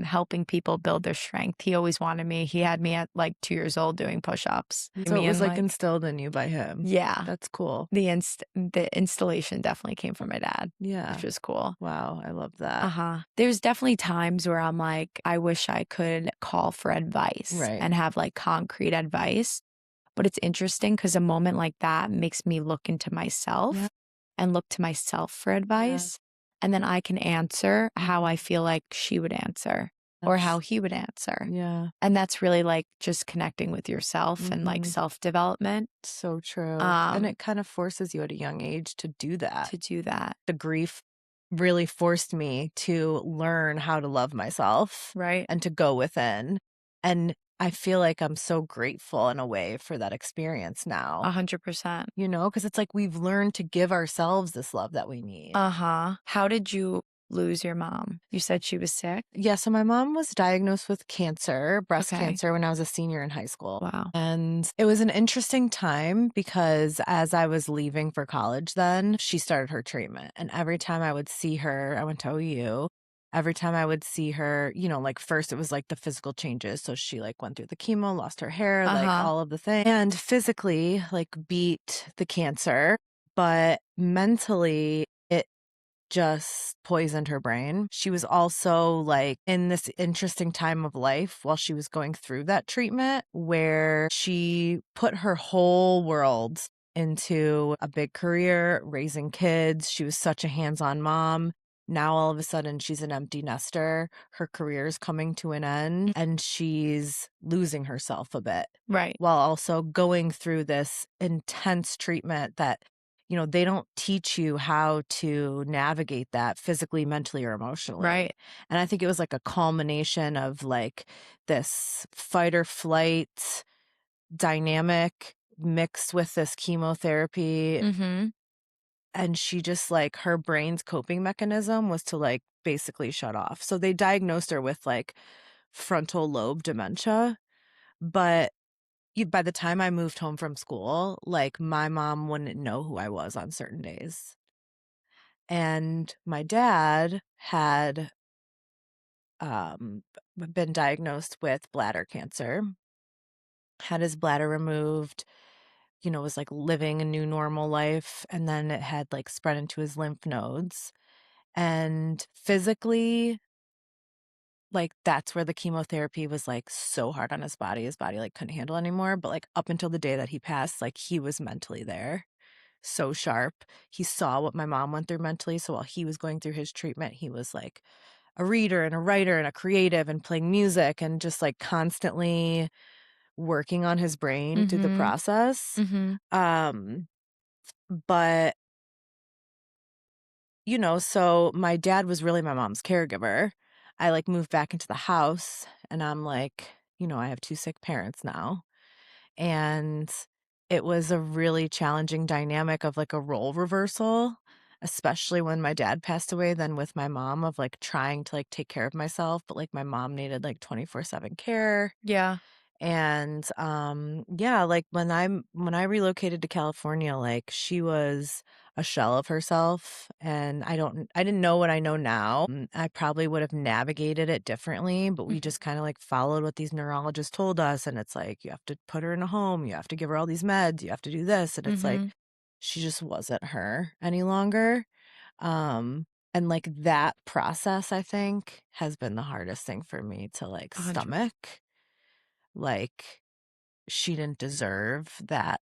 Speaker 2: helping people build their strength. He always wanted me. He had me at like 2 years old doing push-ups.
Speaker 3: So it was like instilled in you by him.
Speaker 2: Yeah.
Speaker 3: That's cool.
Speaker 2: The installation definitely came from my dad.
Speaker 3: Yeah.
Speaker 2: Which was cool.
Speaker 3: Wow, I love that.
Speaker 2: There's definitely times where I'm like, I wish I could call for advice and have like concrete advice. But it's interesting because a moment like that makes me look into myself and look to myself for advice. And then I can answer how I feel like she would answer or how he would answer.
Speaker 3: Yeah.
Speaker 2: And that's really like just connecting with yourself and like self-development.
Speaker 3: So true. And it kind of forces you at a young age to do that. The grief really forced me to learn how to love myself.
Speaker 2: Right.
Speaker 3: And to go within. And I feel like I'm so grateful in a way for that experience now.
Speaker 2: 100%.
Speaker 3: You know, because it's like we've learned to give ourselves this love that we need.
Speaker 2: How did you lose your mom? You said she was sick?
Speaker 3: Yeah, so my mom was diagnosed with cancer, breast cancer, when I was a senior in high school.
Speaker 2: Wow.
Speaker 3: And it was an interesting time because as I was leaving for college then, she started her treatment. And every time I would see her, I went to OU, every time I would see her, you know, like first it was like the physical changes. So she like went through the chemo, lost her hair, like all of the things, and physically like beat the cancer, but mentally it just poisoned her brain. She was also like in this interesting time of life while she was going through that treatment where she put her whole world into a big career, raising kids. She was such a hands-on mom. Now all of a sudden she's an empty nester. Her career is coming to an end and she's losing herself a bit.
Speaker 2: Right.
Speaker 3: While also going through this intense treatment that, you know, they don't teach you how to navigate that physically, mentally, or emotionally.
Speaker 2: Right.
Speaker 3: And I think it was like a culmination of like this fight or flight dynamic mixed with this chemotherapy. And she just like her brain's coping mechanism was to like basically shut off. So they diagnosed her with like frontal lobe dementia. But by the time I moved home from school, like my mom wouldn't know who I was on certain days. And my dad had been diagnosed with bladder cancer, had his bladder removed, you know, was like living a new normal life. And then it had like spread into his lymph nodes. And physically, like that's where the chemotherapy was like so hard on his body. His body like couldn't handle anymore. But like up until the day that he passed, like he was mentally there. So sharp. He saw what my mom went through mentally. So while he was going through his treatment, he was like a reader and a writer and a creative and playing music and just like constantly working on his brain through the process. But you know, so my dad was really my mom's caregiver. I like moved back into the house and I'm like, you know, I have two sick parents now. And it was a really challenging dynamic of like a role reversal, especially when my dad passed away, then with my mom of like trying to like take care of myself, but like my mom needed like 24/7 care.
Speaker 2: Yeah.
Speaker 3: And yeah, like when I relocated to California, like she was a shell of herself and I didn't know what I know now. I probably would have navigated it differently, but we just kind of like followed what these neurologists told us, and it's like you have to put her in a home, you have to give her all these meds, you have to do this, and it's like she just wasn't her any longer. And like that process I think has been the hardest thing for me to like
Speaker 2: 100%.
Speaker 3: stomach. Like, she didn't deserve that.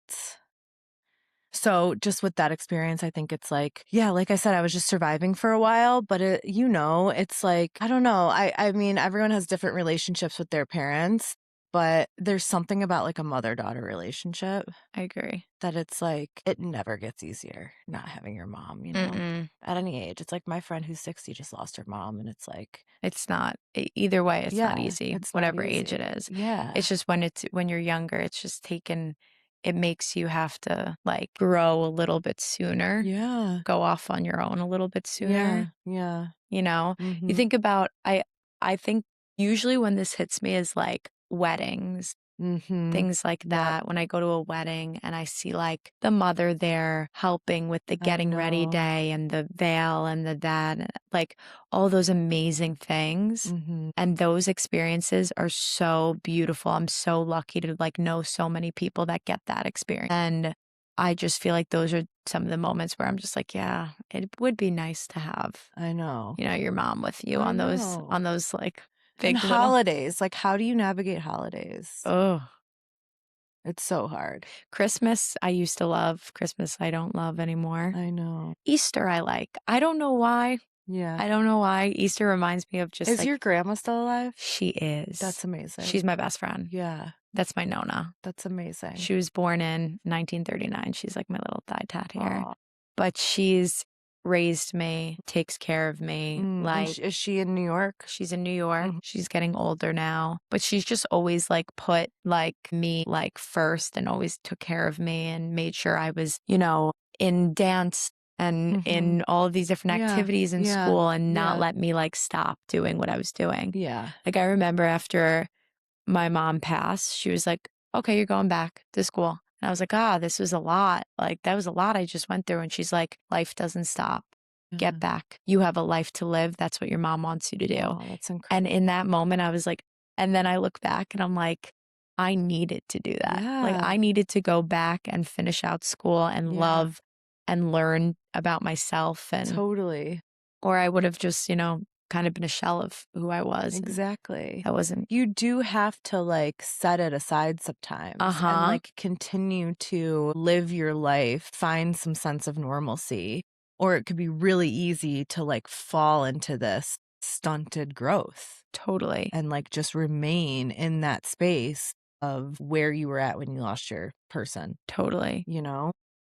Speaker 3: So just with that experience, I think it's like, yeah, like I said, I was just surviving for a while, but it, you know, it's like, I don't know. I mean, everyone has different relationships with their parents, but there's something about like a mother-daughter relationship
Speaker 2: I agree.
Speaker 3: that it's like, it never gets easier not having your mom, you know, at any age. It's like my friend who's 60 just lost her mom, and it's like,
Speaker 2: It's not either way. It's not easy.
Speaker 3: it's
Speaker 2: Whatever
Speaker 3: not
Speaker 2: age
Speaker 3: easy.
Speaker 2: it is.
Speaker 3: Yeah.
Speaker 2: It's just when you're younger, it's just taken. It makes you have to like grow a little bit sooner.
Speaker 3: Yeah.
Speaker 2: Go off on your own a little bit sooner.
Speaker 3: Yeah.
Speaker 2: You know, you think about. I think usually when this hits me is like weddings. Things like that. When I go to a wedding and I see like the mother there helping with the getting ready day and the veil and the that, like all those amazing things. And those experiences are so beautiful. I'm so lucky to like know so many people that get that experience. And I just feel like those are some of the moments where I'm just like, yeah, it would be nice to have,
Speaker 3: I know.
Speaker 2: you know, your mom with you on those like
Speaker 3: And
Speaker 2: big
Speaker 3: holidays, like how do you navigate holidays?
Speaker 2: Oh,
Speaker 3: It's so hard.
Speaker 2: Christmas, I used to love. Christmas, I don't love anymore.
Speaker 3: I know.
Speaker 2: Easter, I like. I don't know why.
Speaker 3: Yeah.
Speaker 2: I don't know why. Easter reminds me of just
Speaker 3: Is
Speaker 2: like,
Speaker 3: your grandma still alive?
Speaker 2: she is.
Speaker 3: That's amazing.
Speaker 2: She's my best friend.
Speaker 3: Yeah.
Speaker 2: That's my Nona.
Speaker 3: That's amazing.
Speaker 2: She was born in 1939. She's like my little thigh tat here.
Speaker 3: Aw.
Speaker 2: But she's raised me, takes care of me. Like,
Speaker 3: is she in New York?
Speaker 2: she's in New York. She's getting older now, but she's just always like put like me like first and always took care of me and made sure I was, you know, in dance and in all of these different activities in school and not let me like stop doing what I was doing.
Speaker 3: Yeah.
Speaker 2: Like I remember after my mom passed, she was like, okay, you're going back to school. And I was like, this was a lot. Like that was a lot I just went through. And she's like, life doesn't stop. get back. You have a life to live. That's what your mom wants you to do.
Speaker 3: Oh, that's incredible.
Speaker 2: And in that moment, I was like, and then I look back and I'm like, I needed to do that. Like I needed to go back and finish out school and love and learn about myself. And
Speaker 3: totally.
Speaker 2: Or I would have just, kind of been a shell of who I was.
Speaker 3: Exactly.
Speaker 2: I wasn't.
Speaker 3: You do have to like set it aside sometimes and like continue to live your life, find some sense of normalcy, or it could be really easy to like fall into this stunted growth.
Speaker 2: Totally.
Speaker 3: And like just remain in that space of where you were at when you lost your person.
Speaker 2: Totally.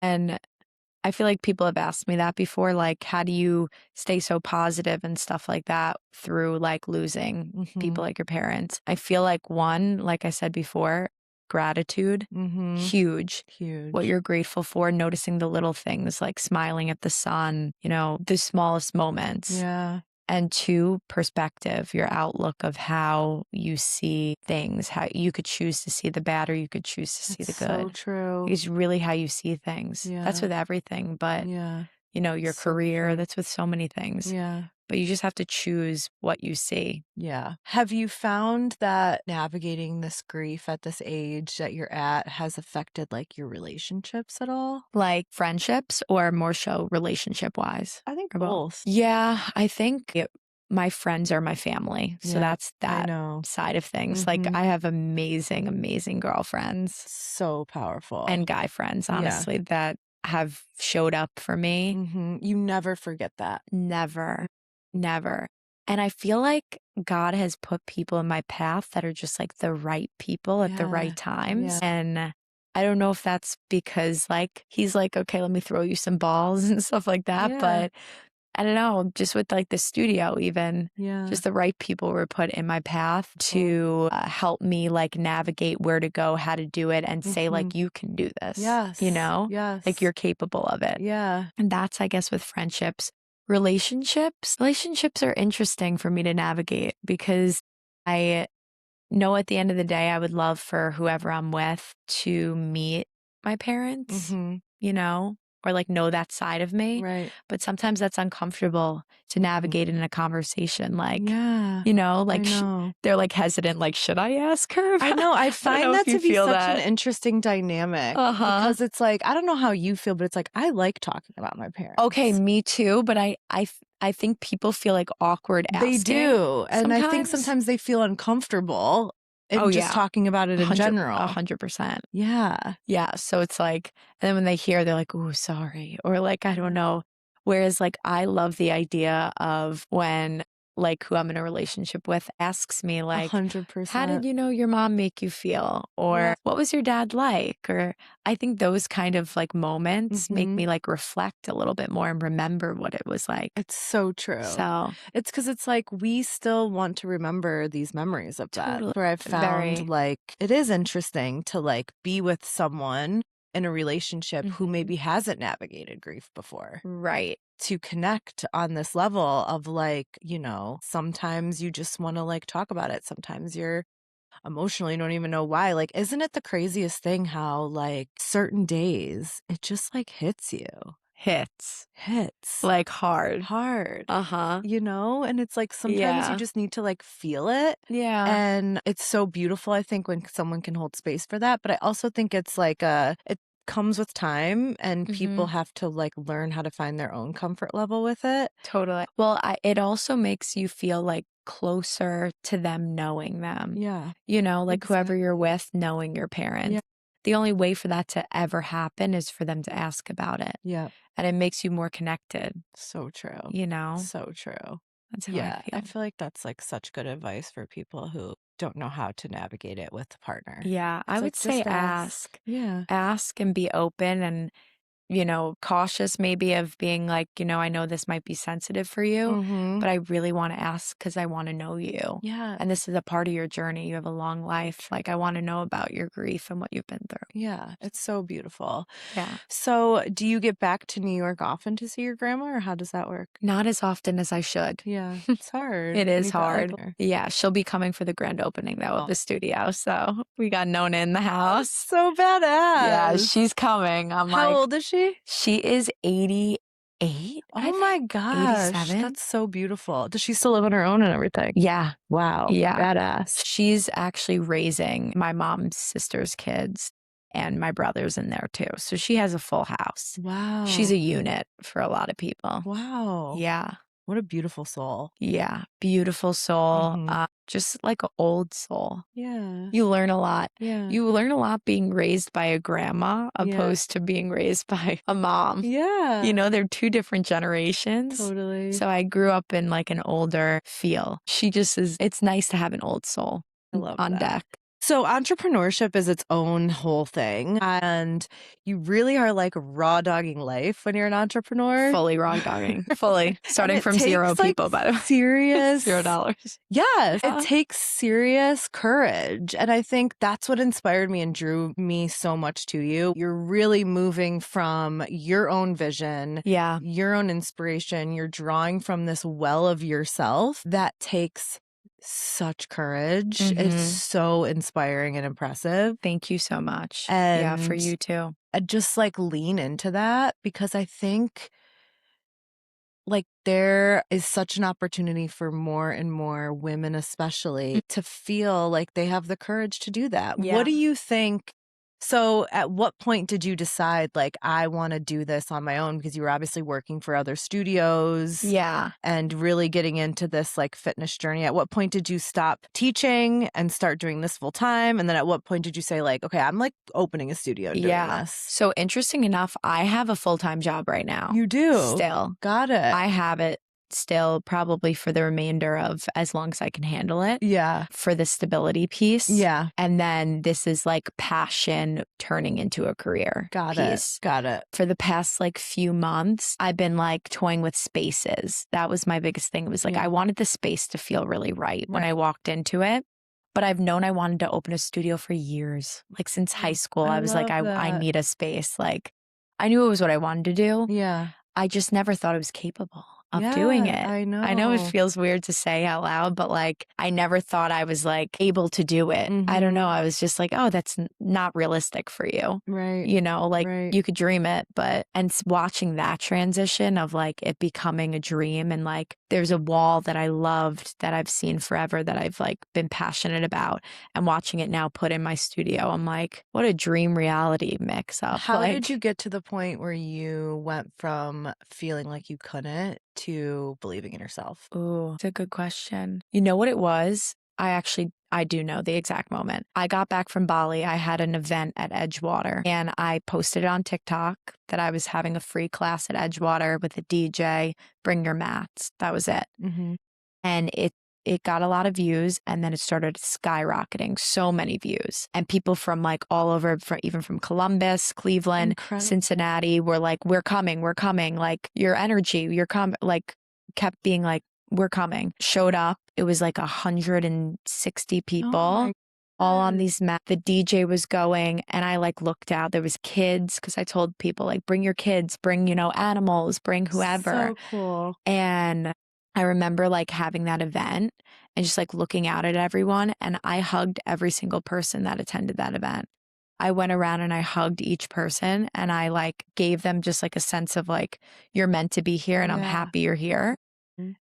Speaker 3: And
Speaker 2: I feel like people have asked me that before, like, how do you stay so positive and stuff like that through like losing people like your parents? I feel like one, like I said before, gratitude, huge. What you're grateful for, noticing the little things like smiling at the sun, the smallest moments.
Speaker 3: Yeah.
Speaker 2: And two, perspective, your outlook of how you see things, how you could choose to see the bad or you could choose to see the good.
Speaker 3: So true.
Speaker 2: It's really how you see things.
Speaker 3: Yeah.
Speaker 2: That's with everything, but your career, that's with so many things.
Speaker 3: Yeah.
Speaker 2: But you just have to choose what you see.
Speaker 3: Yeah. Have you found that navigating this grief at this age that you're at has affected like your relationships at all?
Speaker 2: Like friendships or more so relationship wise?
Speaker 3: I think both.
Speaker 2: Yeah, I think my friends are my family. So that's that side of things. Like I have amazing, amazing girlfriends.
Speaker 3: So powerful.
Speaker 2: And guy friends, honestly, that have showed up for me.
Speaker 3: You never forget that.
Speaker 2: Never. And I feel like God has put people in my path that are just like the right people at the right times. And I don't know if that's because like he's like, okay, let me throw you some balls and stuff like that. But I don't know, just with like the studio even, just the right people were put in my path to help me like navigate where to go, how to do it, and say like, you can do this.
Speaker 3: Yes.
Speaker 2: Like you're capable of it.
Speaker 3: Yeah.
Speaker 2: And that's, I guess, with friendships. Relationships are interesting for me to navigate because I know at the end of the day, I would love for whoever I'm with to meet my parents, or like know that side of me.
Speaker 3: Right.
Speaker 2: But sometimes that's uncomfortable to navigate in a conversation. Like,
Speaker 3: like
Speaker 2: they're like hesitant, like, should I ask her?
Speaker 3: I know. I find that to be such an interesting dynamic because it's like, I don't know how you feel, but it's like, I like talking about my parents.
Speaker 2: Okay, me too. But I think people feel like awkward asking.
Speaker 3: They do. And I think sometimes they feel uncomfortable in just talking about it in general.
Speaker 2: 100%.
Speaker 3: Yeah.
Speaker 2: Yeah. So it's like, and then when they hear, they're like, "Ooh, sorry," or like, I don't know. Whereas like, I love the idea of when like who I'm in a relationship with asks me like,
Speaker 3: 100%.
Speaker 2: how did your mom make you feel? Or what was your dad like? Or I think those kind of like moments make me like reflect a little bit more and remember what it was like.
Speaker 3: It's so true.
Speaker 2: So
Speaker 3: it's because it's like we still want to remember these memories of that. Where I've found like it is interesting to like be with someone in a relationship who maybe hasn't navigated grief before.
Speaker 2: Right.
Speaker 3: To connect on this level of like, sometimes you just want to like talk about it. Sometimes you're emotional, you don't even know why. Like, isn't it the craziest thing how like certain days it just like hits you? Hits.
Speaker 2: Like hard.
Speaker 3: And it's like sometimes you just need to like feel it.
Speaker 2: Yeah.
Speaker 3: And it's so beautiful, I think, when someone can hold space for that. But I also think it's like it comes with time and people have to like learn how to find their own comfort level with it.
Speaker 2: Totally. Well, it also makes you feel like closer to them knowing them.
Speaker 3: Yeah.
Speaker 2: Like whoever you're with knowing your parents. Yeah. The only way for that to ever happen is for them to ask about it.
Speaker 3: Yeah.
Speaker 2: And it makes you more connected.
Speaker 3: So true. So true.
Speaker 2: That's how I feel.
Speaker 3: I feel like that's like such good advice for people who don't know how to navigate it with a partner.
Speaker 2: Yeah, I would say ask.
Speaker 3: Yeah.
Speaker 2: Ask and be open and cautious maybe of being like, I know this might be sensitive for you, but I really want to ask because I want to know you.
Speaker 3: Yeah.
Speaker 2: And this is a part of your journey. You have a long life. Like, I want to know about your grief and what you've been through.
Speaker 3: Yeah. It's so beautiful.
Speaker 2: Yeah.
Speaker 3: So do you get back to New York often to see your grandma, or how does that work?
Speaker 2: Not as often as I should.
Speaker 3: Yeah. It's hard.
Speaker 2: It is hard. Yeah. She'll be coming for the grand opening though of the studio. So we got Nona in the house.
Speaker 3: So badass.
Speaker 2: Yeah. She's coming.
Speaker 3: How old is she?
Speaker 2: She is 88. 88.
Speaker 3: Oh my gosh.
Speaker 2: 87.
Speaker 3: That's so beautiful. Does she still live on her own and everything?
Speaker 2: Yeah.
Speaker 3: Wow.
Speaker 2: Yeah.
Speaker 3: Badass.
Speaker 2: She's actually raising my mom's sister's kids and my brother's in there too. So she has a full house.
Speaker 3: Wow.
Speaker 2: She's a unit for a lot of people.
Speaker 3: Wow.
Speaker 2: Yeah.
Speaker 3: What a beautiful soul.
Speaker 2: Yeah. Beautiful soul. Just like an old soul.
Speaker 3: Yeah.
Speaker 2: You learn a lot.
Speaker 3: Yeah.
Speaker 2: You learn a lot being raised by a grandma opposed to being raised by a mom.
Speaker 3: Yeah.
Speaker 2: You know, they're two different generations.
Speaker 3: Totally.
Speaker 2: So I grew up in like an older feel. She just is, it's nice to have an old soul on deck.
Speaker 3: So entrepreneurship is its own whole thing, and you really are like raw dogging life when you're an entrepreneur.
Speaker 2: Fully raw dogging. Fully. Starting from zero people, by the way.
Speaker 3: Serious.
Speaker 2: $0.
Speaker 3: Yes. It takes serious courage. And I think that's what inspired me and drew me so much to you. You're really moving from your own vision, your own inspiration. You're drawing from this well of yourself that takes such courage. It's so inspiring and impressive.
Speaker 2: Thank you so much.
Speaker 3: And
Speaker 2: yeah, for you too.
Speaker 3: Just like lean into that, because I think like there is such an opportunity for more and more women, especially, to feel like they have the courage to do that.
Speaker 2: Yeah.
Speaker 3: What do you think? So at what point did you decide, like, I want to do this on my own? Because you were obviously working for other studios.
Speaker 2: Yeah.
Speaker 3: And really getting into this like fitness journey. At what point did you stop teaching and start doing this full time? And then at what point did you say like, okay, I'm like opening a studio and doing this?
Speaker 2: So interesting enough, I have a full-time job right now.
Speaker 3: You do?
Speaker 2: Still.
Speaker 3: Got it.
Speaker 2: I have it still probably for the remainder of as long as I can handle it.
Speaker 3: Yeah.
Speaker 2: For the stability piece.
Speaker 3: Yeah.
Speaker 2: And then this is like passion turning into a career piece.
Speaker 3: Got it.
Speaker 2: For the past like few months, I've been like toying with spaces. That was my biggest thing. It was like I wanted the space to feel really right when I walked into it. But I've known I wanted to open a studio for years. Like since high school, I was like, I need a space. Like I knew it was what I wanted to do.
Speaker 3: Yeah.
Speaker 2: I just never thought I was capable of doing it.
Speaker 3: I know.
Speaker 2: I know it feels weird to say out loud, but like I never thought I was like able to do it. I don't know. I was just like, oh, that's not realistic for you.
Speaker 3: Right.
Speaker 2: You know, like you could dream it, but, and watching that transition of like it becoming a dream, and like there's a wall that I loved that I've seen forever that I've like been passionate about, and watching it now put in my studio, I'm like, what a dream reality mix up.
Speaker 3: How did you get to the point where you went from feeling like you couldn't to believing in yourself?
Speaker 2: Ooh, it's a good question. You know what it was? I do know the exact moment. I got back from Bali. I had an event at Edgewater, and I posted it on TikTok that I was having a free class at Edgewater with a DJ, bring your mats. That was it. And it got a lot of views, and then it started skyrocketing, so many views. And people from like all over, even from Columbus, Cleveland, Cincinnati were like, we're coming, like your energy, you're coming, like kept being like, we're coming. Showed up. It was like 160 people. All on these mats. The DJ was going, and I like looked out. There was kids, because I told people like, bring your kids, bring, animals, bring whoever.
Speaker 3: So cool.
Speaker 2: And I remember like having that event and just like looking out at everyone, and I hugged every single person that attended that event. I went around and I hugged each person, and I like gave them just like a sense of like, you're meant to be here, and I'm happy you're here.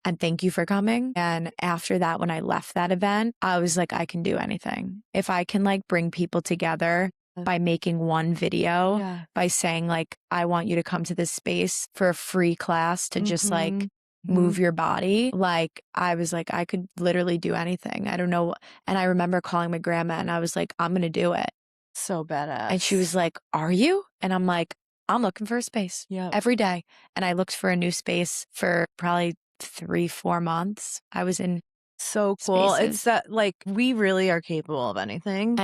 Speaker 2: And thank you for coming. And after that, when I left that event, I was like, I can do anything. If I can like bring people together by making one video, by saying like, I want you to come to this space for a free class to just like move your body. Like I was like, I could literally do anything. I don't know. And I remember calling my grandma, and I was like, I'm going to do it.
Speaker 3: So badass.
Speaker 2: And she was like, are you? And I'm like, I'm looking for a space every day. And I looked for a new space for probably 3-4 months. I was in
Speaker 3: so cool.
Speaker 2: spaces.
Speaker 3: It's that like we really are capable of anything,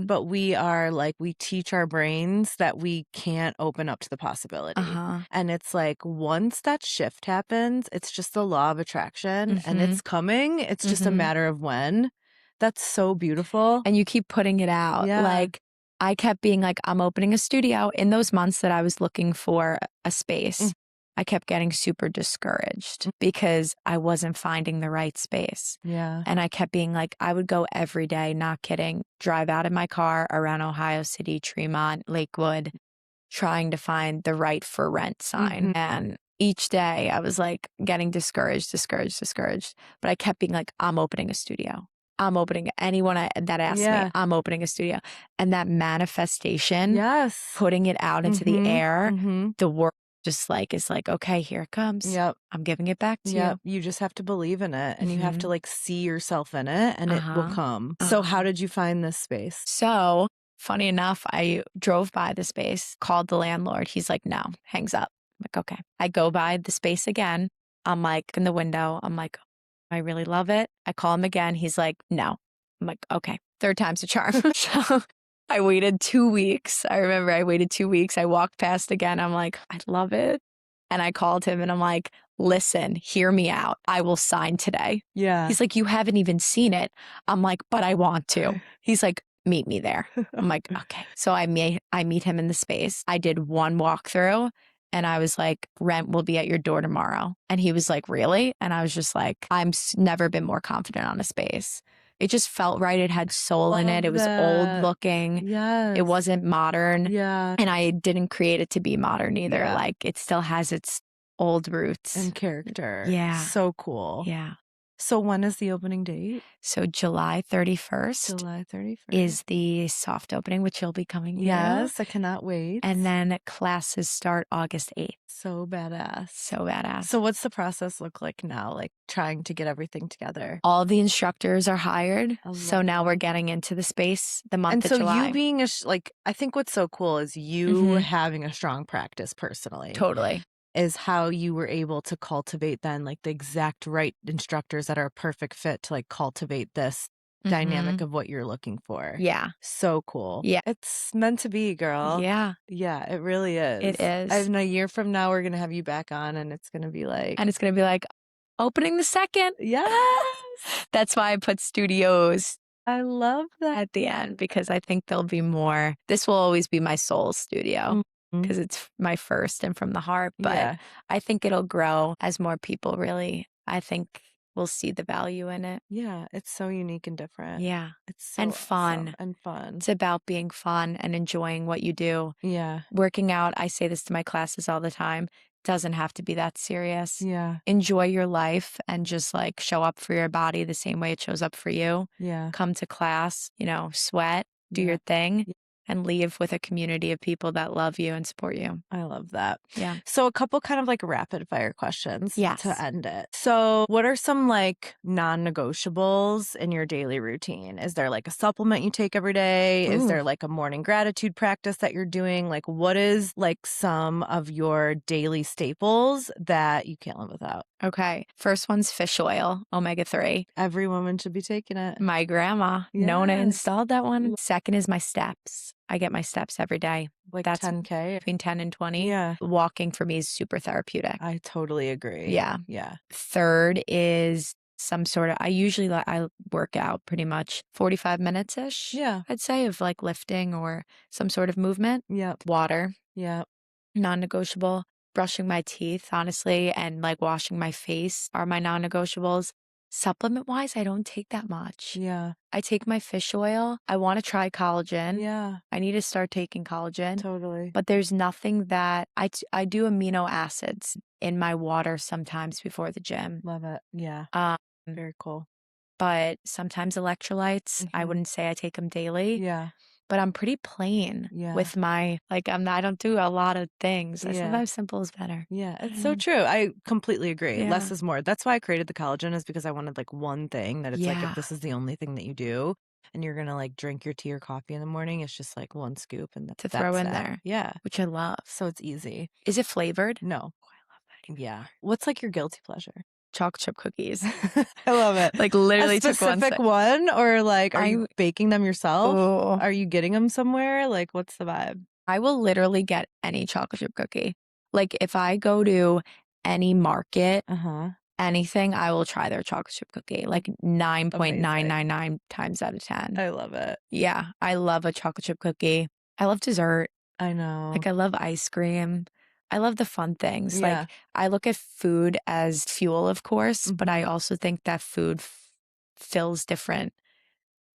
Speaker 3: but we are like, we teach our brains that we can't open up to the possibility. And it's like once that shift happens, it's just the law of attraction, and it's coming. It's just a matter of when. That's so beautiful.
Speaker 2: And you keep putting it out. Like I kept being like, I'm opening a studio. In those months that I was looking for a space, I kept getting super discouraged because I wasn't finding the right space. And I kept being like, I would go every day, not kidding, drive out in my car around Ohio City, Tremont, Lakewood, trying to find the right for rent sign. And each day I was like getting discouraged. But I kept being like, I'm opening a studio. I'm opening anyone that asked me, I'm opening a studio. And that manifestation, putting it out into the air, the work just like is like, okay, here it comes.
Speaker 3: Yep.
Speaker 2: I'm giving it back to you.
Speaker 3: You just have to believe in it, and you have to like see yourself in it, and it will come. So how did you find this space?
Speaker 2: So funny enough, I drove by the space, called the landlord. He's like, no, hangs up. I'm like, okay. I go by the space again. I'm like in the window. I'm like, I really love it. I call him again. He's like, no. I'm like, okay. Third time's a charm. So I waited 2 weeks. I remember I waited 2 weeks. I walked past again. I'm like, I love it. And I called him and I'm like, listen, hear me out. I will sign today.
Speaker 3: Yeah.
Speaker 2: He's like, you haven't even seen it. I'm like, but I want to. He's like, meet me there. I'm like, okay. So I meet him in the space. I did one walkthrough and I was like, rent will be at your door tomorrow. And he was like, really? And I was just like, never been more confident on a space. It just felt right. It had soul in it. It was old looking.
Speaker 3: Yes.
Speaker 2: It wasn't modern.
Speaker 3: Yeah.
Speaker 2: And I didn't create it to be modern either.
Speaker 3: Yeah.
Speaker 2: Like it still has its old roots.
Speaker 3: And character.
Speaker 2: Yeah.
Speaker 3: So cool.
Speaker 2: Yeah.
Speaker 3: So when is the opening date?
Speaker 2: So July 31st.
Speaker 3: July 31st.
Speaker 2: Is the soft opening, which you'll be coming to.
Speaker 3: Yes, I cannot wait.
Speaker 2: And then classes start August 8th.
Speaker 3: So badass.
Speaker 2: So badass.
Speaker 3: So what's the process look like now, like trying to get everything together?
Speaker 2: All the instructors are hired. So now we're getting into the space the month of July.
Speaker 3: And so you being I think what's so cool is you having a strong practice personally.
Speaker 2: Totally.
Speaker 3: Is how you were able to cultivate then like the exact right instructors that are a perfect fit to like cultivate this dynamic of what you're looking for.
Speaker 2: Yeah.
Speaker 3: So cool.
Speaker 2: Yeah.
Speaker 3: It's meant to be, girl.
Speaker 2: Yeah.
Speaker 3: Yeah, it really is.
Speaker 2: It is.
Speaker 3: And a year from now, we're going to have you back on and it's going to be like.
Speaker 2: And it's going to be like opening the second.
Speaker 3: Yes.
Speaker 2: That's why I put studios.
Speaker 3: I love that.
Speaker 2: At the end, because I think there'll be more. This will always be my soul studio. Because it's my first and from the heart. But I think it'll grow as more people really, I think we'll see the value in it.
Speaker 3: Yeah, it's so unique and different.
Speaker 2: Yeah.
Speaker 3: It's so
Speaker 2: and fun.
Speaker 3: Awesome. And fun.
Speaker 2: It's about being fun and enjoying what you do.
Speaker 3: Yeah.
Speaker 2: Working out, I say this to my classes all the time, doesn't have to be that serious.
Speaker 3: Yeah.
Speaker 2: Enjoy your life and just like show up for your body the same way it shows up for you.
Speaker 3: Yeah.
Speaker 2: Come to class, sweat, do your thing. And leave with a community of people that love you and support you.
Speaker 3: I love that.
Speaker 2: Yeah.
Speaker 3: So a couple kind of like rapid fire questions
Speaker 2: Yes.
Speaker 3: to end it. So what are some like non-negotiables in your daily routine? Is there like a supplement you take every day? Is there like a morning gratitude practice that you're doing? Like what is like some of your daily staples that you can't live without?
Speaker 2: Okay. First one's fish oil, omega-3.
Speaker 3: Every woman should be taking it.
Speaker 2: My grandma, Nona, installed that one. Second is my steps. I get my steps every day.
Speaker 3: Like
Speaker 2: that's
Speaker 3: 10K?
Speaker 2: Between 10 and 20.
Speaker 3: Yeah.
Speaker 2: Walking for me is super therapeutic.
Speaker 3: I totally agree.
Speaker 2: Yeah.
Speaker 3: Yeah.
Speaker 2: Third is some sort of, I work out pretty much 45 minutes-ish.
Speaker 3: Yeah.
Speaker 2: I'd say of like lifting or some sort of movement.
Speaker 3: Yep.
Speaker 2: Water.
Speaker 3: Yep.
Speaker 2: Non-negotiable. Brushing my teeth, honestly, and like washing my face are my non-negotiables. Supplement-wise, I don't take that much.
Speaker 3: Yeah.
Speaker 2: I take my fish oil. I want to try collagen.
Speaker 3: Yeah.
Speaker 2: I need to start taking collagen.
Speaker 3: Totally.
Speaker 2: But there's nothing that I do amino acids in my water sometimes before the gym.
Speaker 3: Love it. Yeah. Very cool.
Speaker 2: But sometimes electrolytes, I wouldn't say I take them daily.
Speaker 3: Yeah.
Speaker 2: But I'm pretty plain with my, like, I don't do a lot of things. Sometimes simple is better.
Speaker 3: Yeah, it's so true. I completely agree. Less is more. That's why I created the collagen, is because I wanted like one thing that it's like, if this is the only thing that you do and you're going to like drink your tea or coffee in the morning, it's just like one scoop and that's
Speaker 2: throw in
Speaker 3: it.
Speaker 2: there.
Speaker 3: Yeah.
Speaker 2: Which I love.
Speaker 3: So it's easy.
Speaker 2: Is it flavored?
Speaker 3: No.
Speaker 2: Oh, I love that.
Speaker 3: Yeah. What's like your guilty pleasure?
Speaker 2: Chocolate chip cookies.
Speaker 3: I love it.
Speaker 2: Like literally
Speaker 3: a specific one, or like are you baking them yourself?
Speaker 2: Oh.
Speaker 3: Are you getting them somewhere? Like what's the vibe?
Speaker 2: I will literally get any chocolate chip cookie. Like if I go to any market, anything, I will try their chocolate chip cookie. Like 9.999 times out of 10.
Speaker 3: I love it.
Speaker 2: Yeah, I love a chocolate chip cookie. I love dessert.
Speaker 3: I know.
Speaker 2: Like I love ice cream. I love the fun things. Like I look at food as fuel, of course, but I also think that food fills different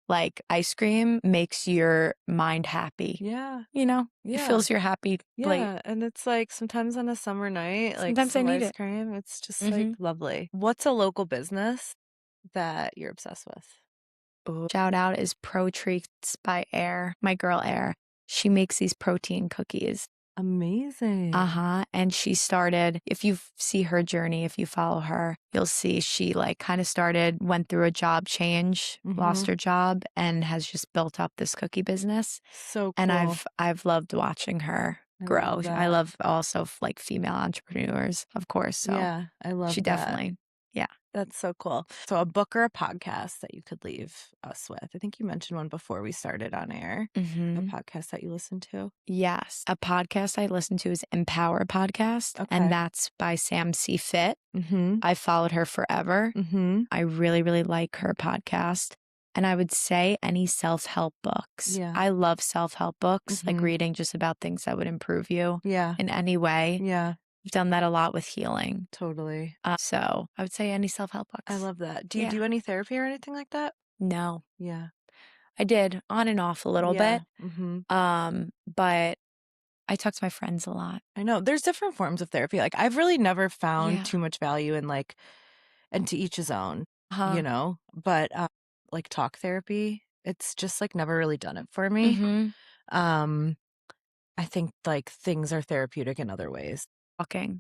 Speaker 2: like ice cream makes your mind happy.
Speaker 3: Yeah.
Speaker 2: You know, it fills your happy plate.
Speaker 3: Yeah. And it's like sometimes on a summer night, like
Speaker 2: Sometimes I
Speaker 3: some
Speaker 2: need
Speaker 3: ice
Speaker 2: it.
Speaker 3: cream, it's just like lovely. What's a local business that you're obsessed with?
Speaker 2: Shout out is Pro Treats by Air, my girl Air. She makes these protein cookies.
Speaker 3: Amazing.
Speaker 2: And she started, if you see her journey, if you follow her, you'll see she like kind of went through a job change, lost her job, and has just built up this cookie business.
Speaker 3: So cool.
Speaker 2: And I've loved watching her grow. I love also like female entrepreneurs, of course. So
Speaker 3: yeah, I love
Speaker 2: she
Speaker 3: that.
Speaker 2: definitely, yeah.
Speaker 3: That's so cool. So a book or a podcast that you could leave us with. I think you mentioned one before we started on air. A podcast that you listen to.
Speaker 2: Yes. A podcast I listen to is Empower Podcast.
Speaker 3: Okay.
Speaker 2: And that's by Sam C. Fit. I followed her forever. I really, really like her podcast. And I would say any self-help books.
Speaker 3: Yeah.
Speaker 2: I love self-help books, like reading just about things that would improve you in any way.
Speaker 3: Yeah.
Speaker 2: I've done that a lot with healing.
Speaker 3: Totally.
Speaker 2: So I would say any self-help books.
Speaker 3: I love that. Do you do any therapy or anything like that?
Speaker 2: No.
Speaker 3: Yeah.
Speaker 2: I did on and off a little bit. But I talk to my friends a lot.
Speaker 3: I know. There's different forms of therapy. Like I've really never found too much value in like, and to each his own, you know, but like talk therapy, it's just like never really done it for me. I think like things are therapeutic in other ways.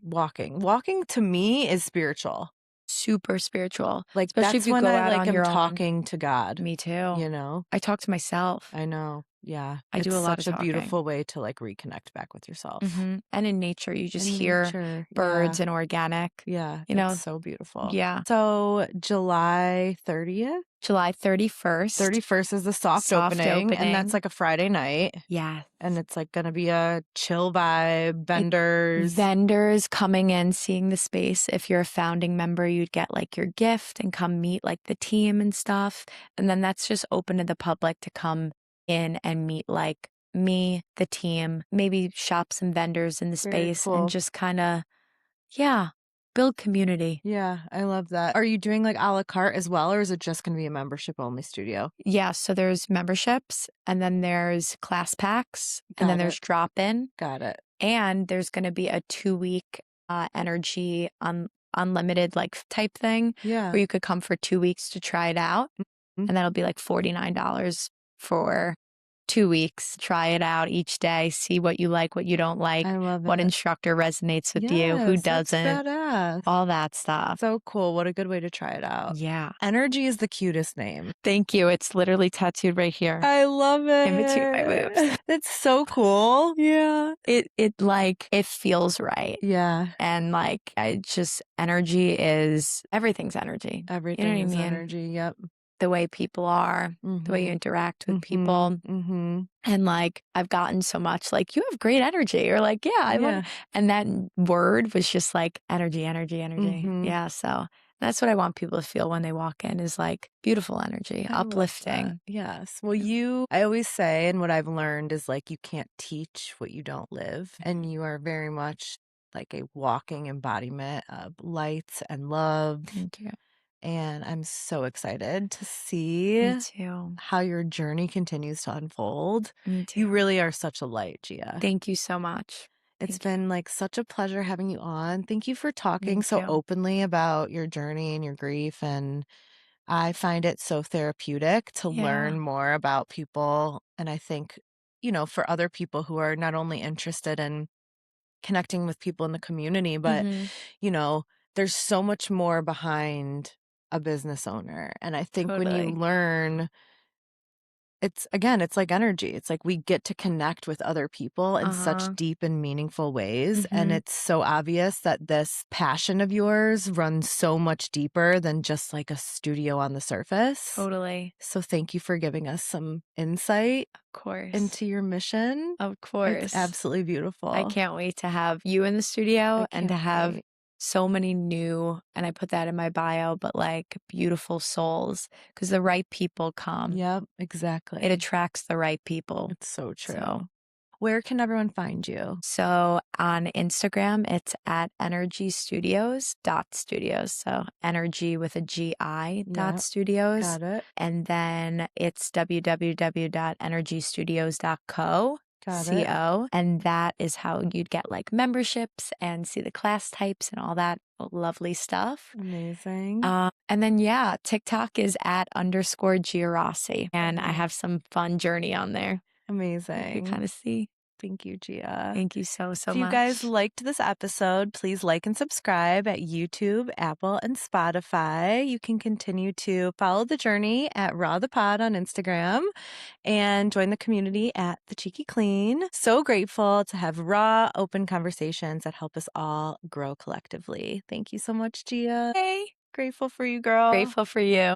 Speaker 3: Walking to me is spiritual.
Speaker 2: Super spiritual.
Speaker 3: Like
Speaker 2: especially
Speaker 3: that's when I like am
Speaker 2: own.
Speaker 3: talking to God.
Speaker 2: Me too.
Speaker 3: You know,
Speaker 2: I talk to myself.
Speaker 3: I know. Yeah,
Speaker 2: I do a lot of
Speaker 3: such a
Speaker 2: talking.
Speaker 3: beautiful way to like reconnect back with yourself.
Speaker 2: And in nature, you just hear birds and organic.
Speaker 3: Yeah,
Speaker 2: you know,
Speaker 3: so beautiful.
Speaker 2: Yeah.
Speaker 3: So July 30th.
Speaker 2: July 31st.
Speaker 3: 31st is the soft opening, and that's like a Friday night.
Speaker 2: Yeah.
Speaker 3: And it's like going to be a chill vibe, vendors
Speaker 2: coming in, seeing the space. If you're a founding member, you'd get like your gift and come meet like the team and stuff. And then that's just open to the public to come in and meet like me, the team, maybe shop some vendors in the space and just kind of, build community.
Speaker 3: Yeah, I love that. Are you doing like a la carte as well, or is it just going to be a membership only studio?
Speaker 2: Yeah, so there's memberships, and then there's class packs, and then there's drop-in.
Speaker 3: Got it.
Speaker 2: And there's going to be a 2-week energy unlimited like type thing where you could come for 2 weeks to try it out. And that'll be like $49 for 2 weeks. Try it out each day. See what you like, what you don't like.
Speaker 3: I love it.
Speaker 2: What instructor resonates with you, who doesn't.
Speaker 3: That's badass.
Speaker 2: All that stuff.
Speaker 3: So cool. What a good way to try it out.
Speaker 2: Yeah.
Speaker 3: Energy is the cutest name.
Speaker 2: Thank you. It's literally tattooed right here.
Speaker 3: I love it.
Speaker 2: In between my boobs.
Speaker 3: It's so cool.
Speaker 2: Yeah. It like, it feels right.
Speaker 3: Yeah.
Speaker 2: And like, energy is, everything's energy.
Speaker 3: Everything is energy. Yep.
Speaker 2: The way people are, the way you interact with people. And like, I've gotten so much like, you have great energy, or like, I love, and that word was just like energy. Yeah. So that's what I want people to feel when they walk in, is like beautiful energy, uplifting.
Speaker 3: Yes. Well, I always say, and what I've learned is like, you can't teach what you don't live. And you are very much like a walking embodiment of light and love.
Speaker 2: Thank you.
Speaker 3: And I'm so excited to see how your journey continues to unfold.
Speaker 2: Me too.
Speaker 3: You really are such a light, Gia.
Speaker 2: Thank you so much.
Speaker 3: It's been like such a pleasure having you on. Thank you for talking so openly about your journey and your grief. And I find it so therapeutic to learn more about people. And I think, for other people who are not only interested in connecting with people in the community, but, there's so much more behind a business owner. And I think when you learn, it's like energy. It's like we get to connect with other people in such deep and meaningful ways. And it's so obvious that this passion of yours runs so much deeper than just like a studio on the surface.
Speaker 2: Totally.
Speaker 3: So thank you for giving us some insight,
Speaker 2: of course,
Speaker 3: into your mission.
Speaker 2: Of course.
Speaker 3: It's absolutely beautiful.
Speaker 2: I can't wait to have you in the studio and to have so many new, and I put that in my bio, but like beautiful souls, because the right people come.
Speaker 3: Yep, exactly.
Speaker 2: It attracts the right people.
Speaker 3: It's so true.
Speaker 2: So,
Speaker 3: Where can everyone find you?
Speaker 2: So on Instagram, it's at Energi Studios. So energy with a GI dot studios.
Speaker 3: Got it.
Speaker 2: And then it's www.energistudios.co. CO. And that is how you'd get like memberships and see the class types and all that lovely stuff.
Speaker 3: Amazing.
Speaker 2: And then, yeah, TikTok is at _Gia Rossi. And I have some fun journey on there.
Speaker 3: Amazing.
Speaker 2: You can kind of see.
Speaker 3: Thank you, Gia.
Speaker 2: Thank you so much.
Speaker 3: If you guys liked this episode, please like and subscribe at YouTube, Apple, and Spotify. You can continue to follow the journey at Raw the Pod on Instagram and join the community at The Cheeky Clean. So grateful to have raw, open conversations that help us all grow collectively. Thank you so much, Gia.
Speaker 2: Hey.
Speaker 3: Grateful for you, girl.
Speaker 2: Grateful for you.